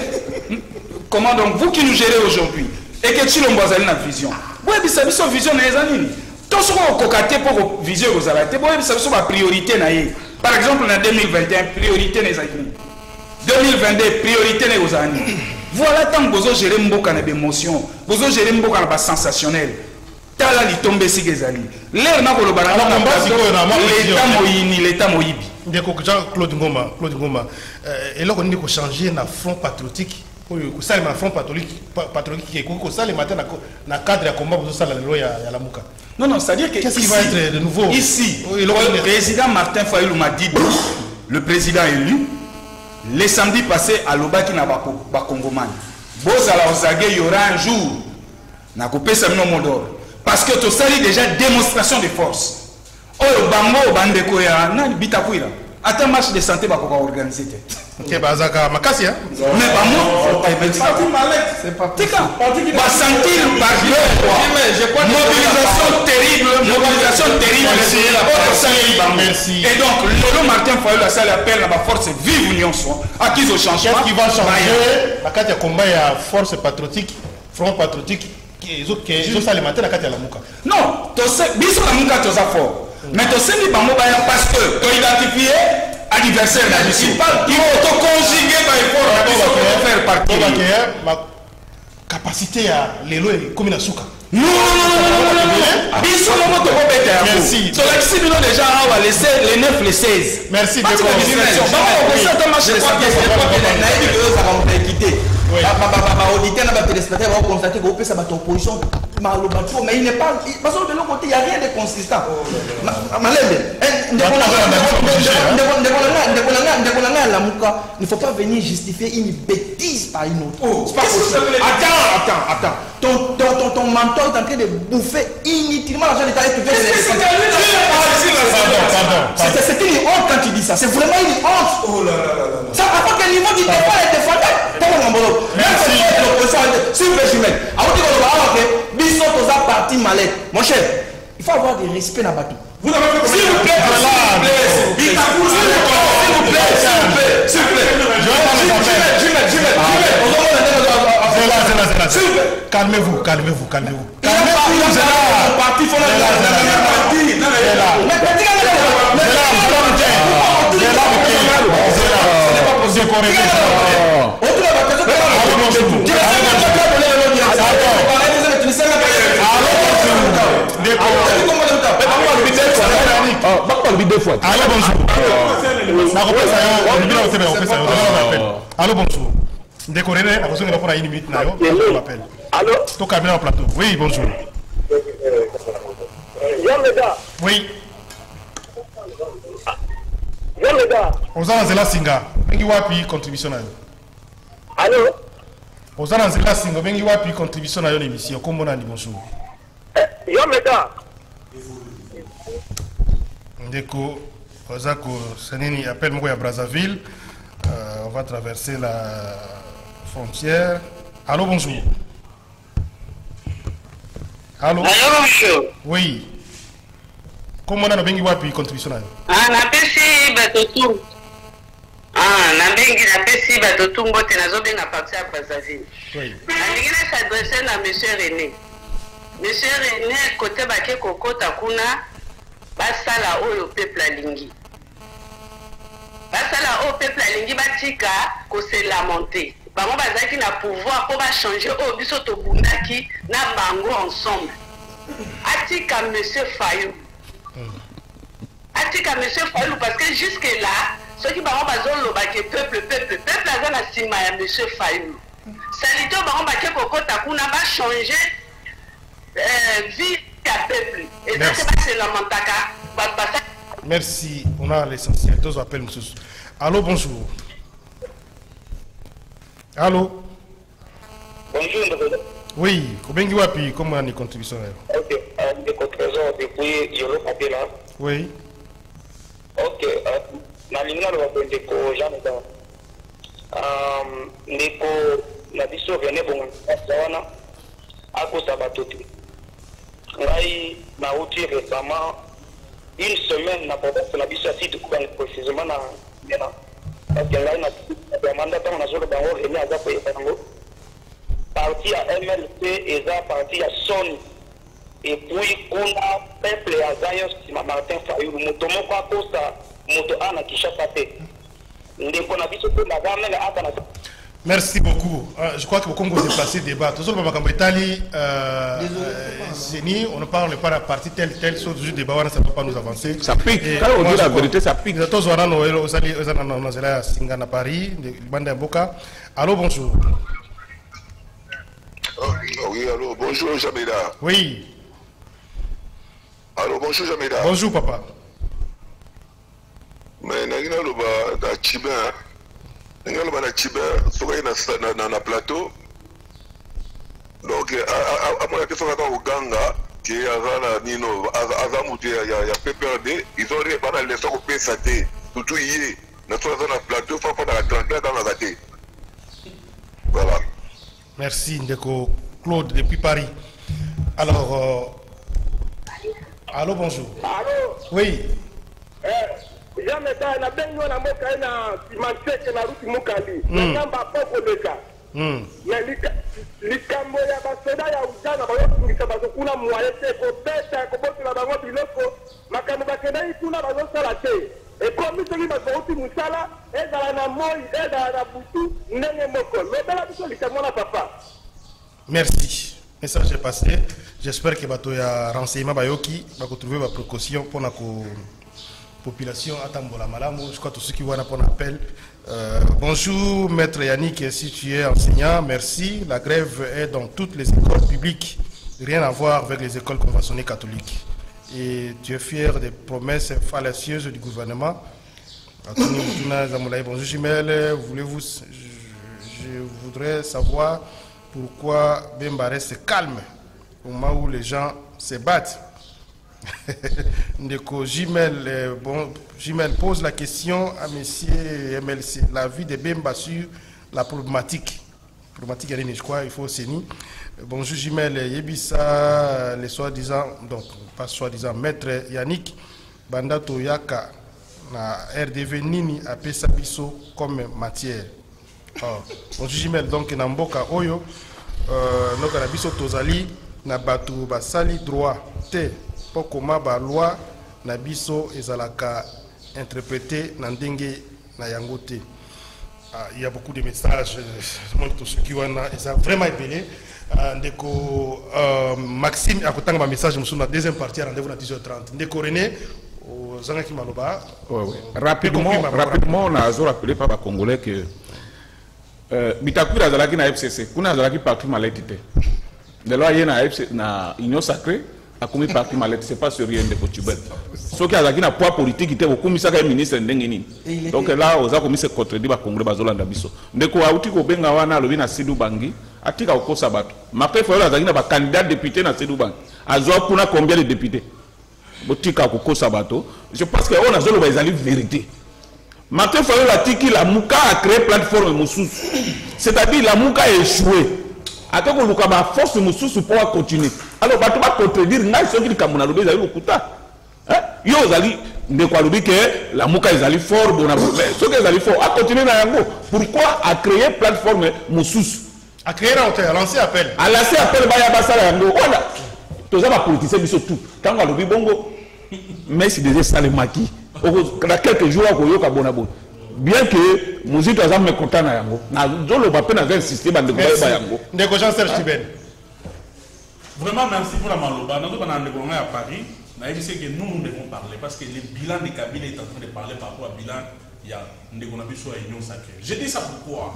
comment donc, vous qui nous gérez aujourd'hui, et que tu l'as une vision, vous avez sa vision dans les années. Tout ce qu'on a cocaté pour vision aux arrêtés, vous avez sa priorité. Par exemple, en 2021, priorité dans les années. 2022, priorité dans les années. Voilà tant que vous gérez Mboka dans l'émotion, vous gérez Mboka dans le sensationnel. Tala li tombe si gezali. L'air na kolo bana l'état moyibi. Ndeko Jean-Claude Ngoma, et là on dit qu'on changer na front patriotique. Pour ça le front patriotique qui est ko ça le matin na cadre ya combat pour ça la loi ya la Mouka. Non, c'est-à-dire que qu'est-ce qui va être de nouveau ici? Le président Martin Fayulu m'a dit, le président élu, le samedi passé à Lobaki na Bakongoman. Bozala Ozage, il y aura un jour na coupé sa nom parce que tout ça est déjà démonstration de force. Oh bango bandeko ya na bitakwira. Attends, match de santé, va organiser. Ok, Bazaka, Makassia. Mais pas moi. C'est pas tika. Va sentir par mobilisation terrible. Merci. Et donc, Lolo Martin Fayou, la salle appelle à ma force vive union soit. À qui ils changent. Qu'est-ce qui va changer? La carte de combat, il y a force patriotique, front patriotique, qui ont ça le matin, la carte de la Mouka. Non, biso la Mouka, tu as fort. Mais tu sais, parce que tu as identifié adversaire là dessus. Il faut conjuguer par effort pour faire partie. Ma capacité à l'élo est comme une souka. Non, biso non moto ko bete. Merci. So la si nous déjà on va laisser les 9 les 16. Merci de auditeur n'a pas téléspectateur va constater que ça va opposition malobato mais il n'est pas parce que de l'autre côté il y a rien de consistant. Il ne faut pas venir justifier une bêtise par une autre. C'est pas possible. Attends. Ton mentor est en train de bouffer inutilement l'argent de l'État et tu fais c'est une honte quand tu dis ça. C'est vraiment une honte. Ça va pas quel niveau du débat est défendable. Merci. S'il vous plaît, Jumel. Mon cher, il faut avoir du respect dans le bateau. S'il vous plaît, calmez-vous. Allô, bonjour. Décoré, à cause de la première minute, on m'appelle. Allô? Tout cabinet en plateau. Oui, bonjour. Oui. Aux Anzela Singa, bengi wapi contribution na yo. Allô? Aux Anzela Singa, bengi wapi contribution na yo l'émission. Comment on a dit bonjour? Yomeda. Ndeko, Ozako, Senini appelle moi à Brazzaville. On va traverser la frontière. Allô, bonjour. Allô? Allô, bonjour. Oui. Comment on a bengi wapi contribution na yo? Napesi batotu. Napesi batotu mbote nazobenga parti ya Brazzaville. Oui. Nalingi na s'adresser na monsieur René. Monsieur René côté bake kokota kuna basala oyo peuple alingi. Basala oyo peuple alingi batika ko se lamenter. Bango bazaki na pouvoir pour changer oyo biso to bundaki na bango ensemble. Atika monsieur Fayou. Atika monsieur Fayou parce que jusque là ceux qui bango bazolo bake peuple aza na sima ya monsieur Fayou. Salito bango bake kokota kuna ba changer vie à peuple. Et ça c'est la mentaka. Merci, on a l'essentiel. Deux appels, monsieur. Allô, bonjour. Allô? Bonjour, oui, Kobengi Wapi, comment on a une contribution? Ok, des contributions depuis Yolo Papela. Oui. Ok, Nalina le Wapendeko, Janeta. Neko, la biso vene bon, Sawana, Ako Sabatoti. Ngai, na outil récemment, une semaine, n'a pas fait la biso assis de couper précisément na Nena. Parce que là, il y a un mandat dans la zone de Bango, et il y a un Bango. Parti à MLC et ça parti à Sony. Et puis, on a peuple à Zayon, si Martin Fayou, moto moko à Costa, moto Anna qui chasse à tête. Merci beaucoup. Je crois que beaucoup ont déplacé le débat. Tout ça, on ne parle pas de la partie telle, sauf du débat, ça ne peut pas nous avancer. Ça pique. Quand on dit la vérité, ça pique. Tous à Paris, allô, bonjour. Oui, allô, bonjour Jameda. Oui. Allô, bonjour Jameda. Bonjour papa. Mais nangina loba na Chibin. Nangina loba na Chibin, soka na plateau. Donc à moi que soka ka Uganga qui azala nino azamuti ya PPRD, ils ont pas laissé au PSAT. surtout hier, nous sommes dans un plateau, il faut faire la trentaine dans la raté. Voilà. Merci Ndeko Claude depuis Paris. Alors, allô, bonjour. Allô? Oui. Jamais dans la benne, on a moqué na cimentier que la route Moukali. Namba poko leka. Mais likambo ya basoda ya ujana bayotungisa bazokuna mwalete ko pesa ko boto na bango biloko makambo bakenda ikuna bazosala te. Et comme soki bazouti musala ezala na moi ezala na butu ndenge moko. Lobela biso likambo na papa. Merci. Message est passé. J'espère que bato ya renseignement bayoki va trouver ma précaution pour la population Atambola Malamu. Je crois tous ceux qui voient un appel. Bonjour Maître Yannick, si tu es enseignant, merci. La grève est dans toutes les écoles publiques, rien à voir avec les écoles conventionnées catholiques. Et tu es fier des promesses fallacieuses du gouvernement. Bonjour Jimel, voulez-vous, je voudrais savoir pourquoi Bemba reste calme au moment où les gens se battent. Ndeko Jimel, Jimel pose la question à monsieur MLC. La vie de Bemba sur la problématique. Problématique, je crois, il faut au CENI. Bonjour Jimel, Yebissa, les soi-disant, donc pas soi-disant, maître Yannick, Bandato Yaka, na RDV Nini, a Pesabiso comme matière. Bonjour Jimel, donc Namboka Oyo, donc na biso Tozali, na batu basali droit, te. Comment la loi na biso ezalaka interprété na ndenge na yangote. Il y a beaucoup de messages, tout ce qui est vraiment épelé. Ndeko Maxime a contacté ma message sur la deuxième partie, rendez-vous à 10h30. Ndeko René au Zangaki Maloba. Rapidement, on a rappelé par les Congolais que Bitakura azalaki na FCC, kuna azalaki parti maletite. De là il y a na union sacrée. A commis parti malette, c'est pas sérieux de Potubel. Sauf qu'il y a un poids politique qui était au commissariat ministre Ndengeni. Donc là, aux a commis ce contredit à Congrès Bazolanda Bisso. Ndeko Aouti ko benga wana lobi na Sidou Bangi, atika au Kosabato. Martin Fayol a zagina ba candidat député na Sidou Bangi. Azo kuna combien de députés? Botika au Kosabato. Je pense que on a zolo ba ezali vérité. Martin Fayol a dit que la Mouka a créé plateforme Moussous. C'est-à-dire la Mouka a échoué. Attends que le force Moussous pour continuer. Alors, tu vas contredire, ce qui est comme on a le Yo zali de quoi le que la Mouka est allée fort, bon, ce qui est allé fort, à continuer dans Yango. Pourquoi a créé plateforme Moussous? A créé à lancer appel. À lancer appel, Baya Bassala Yango. Voilà. Tous les politiciens, ils sont tout. Quand on a le bongo, mais c'est des salemaki. Dans quelques jours, on a bonabo. Bien que musique a jamais content na yango. Na zolo ba peine avec insister ba ndeko ba yango. Ndeko Jean-Serge Tiben. Vraiment merci pour la maloba. Nous on a ndeko à Paris. Na dit que nous devons parler parce que le bilan de Kabila est en train de parler par rapport au bilan il y a ndeko na biso à union sacrée. Je dis ça pourquoi?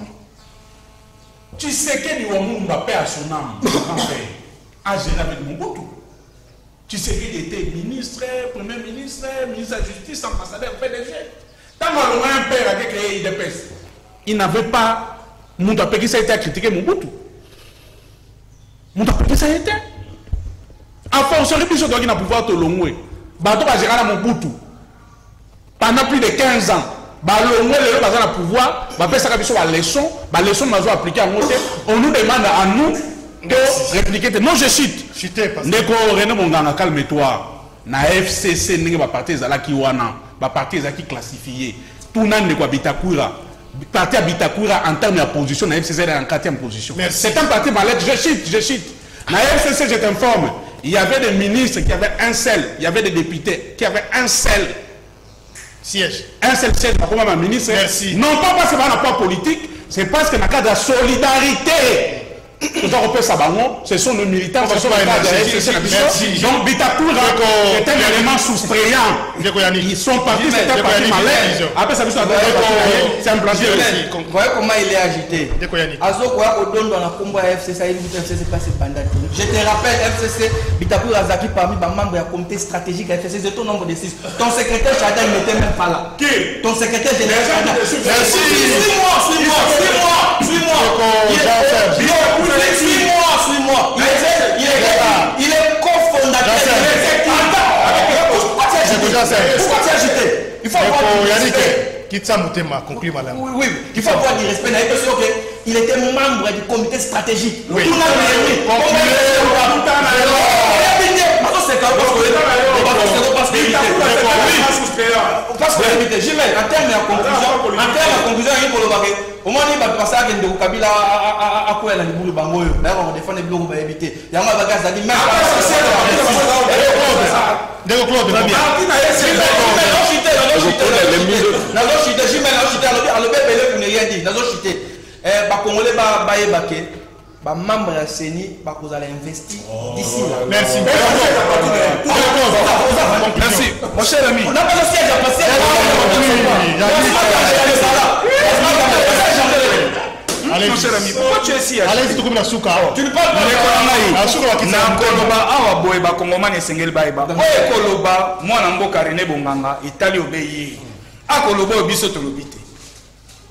Tu sais que ni wamu Mbappé à son âme a géré avec Mobutu. Tu sais qu'il était ministre, premier ministre, ministre de la justice, ambassadeur, PDG. Tant un père a créé l'IDPS, il n'avait pas Moutapé qui ça a été critiqué Mobutu. Moutapé qui ça a été. Enfin, on serait plus sûr qu'il n'a pouvoir te l'ongouer. Bato va gérer à Mobutu. Pendant plus de 15 ans, l'ongouer le bazar à pouvoir, va faire ça comme la leçon, la leçon nous a appliqué à monter. On nous demande à nous de répliquer. Non, je cite. Neko René Monganga, calme-toi. Na FCC n'est pas parti à la Kiwana. Parti qui classifié tout le monde quoi Bitakura parti à Bitakura en termes de position la FCC est en 4e position. C'est un parti malade. Je cite la FCC, je t'informe, il y avait des ministres qui avaient un seul, il y avait des députés qui avaient un seul siège comme ma ministre. Merci. Non pas parce que c'est un rapport politique, c'est parce que dans le cadre de la solidarité ce sont nos militants, ce sont les cadres de la FCC. Donc Bitakura est un élément soustrayant. Ils sont partis, c'est un parti malais. Après ça, c'est un plan. Vous voyez comment il est agité. Je te rappelle, FCC, Bitakura Azaki parmi les membres de la comité stratégique de FCC, c'est ton nombre de 6. Ton secrétaire Chada n'était même pas là. Qui? Ton secrétaire général Chada. Merci. Suis-moi. Il est cofondateur. Pourquoi tu es agité? Il faut avoir du respect. Conclut, madame. Oui, il faut avoir du respect. Il était membre du comité stratégique. Oui. Tout le parce que Jimel, en termes de conclusion, au moins il va passer à Kendo Kabila à quoi elle a dit Bango. D'ailleurs, on défend les blocs pour éviter. Il y a un bagage à dire même. Membre ya CENI vous allez investir d'ici là. Merci. Merci. Mon cher ami. On n'a pas de siège à passer. Allez, mon cher ami, pourquoi tu es ici? Allez, tu trouves la souka. Tu ne parles pas. La souka qui n'a koloba awa boy ba kongomane sengel baiba. Oye koloba mwana mboka René Bonganga Italie obeyi. Akoloba obiso tolobite.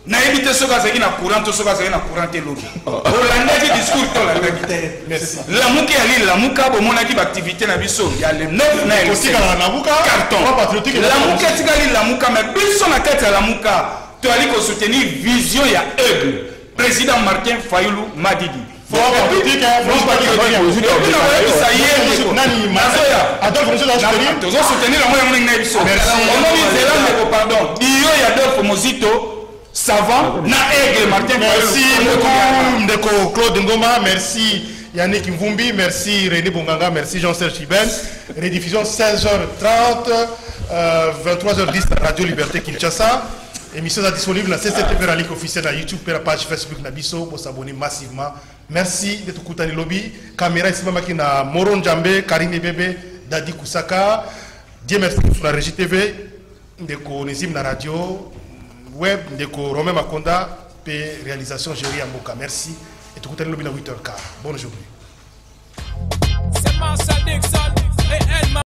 Na éviter ce que na courant to ce que na courant te lobi. Olanda ki discours to la vérité. Merci. La muke ali la muka bo mona ki activité na biso. Ya le 9 na el. Aussi na muka carton. Patriotique la muka tikali la muka mais biso na kati la muka. To ali ko soutenir vision ya Aigle. Président Martin Fayulu Madidi. Politique, pardon. Savant, na Aigle Martin. Merci beaucoup, Ndeko Claude Ngoma, merci Yannick Mvumbi, merci René Bonganga, merci Jean-Serge Chiben. Rediffusion 16h30, 23h10 Radio Liberté Kinshasa. Émission disponible dans CCTV en ligne officielle dans YouTube et la page Facebook Nabiso pour s'abonner massivement. Merci de tout écouter lobby. Caméra ici même na Moron Djambé, Karine Bébé, Dadi Kusaka. Dieu merci pour la régie TV, Ndeko Nezim na radio. Web de Romain Makonda, réalisation Géry Amboka. Merci. Et tout le monde à 8h15. Bonne journée.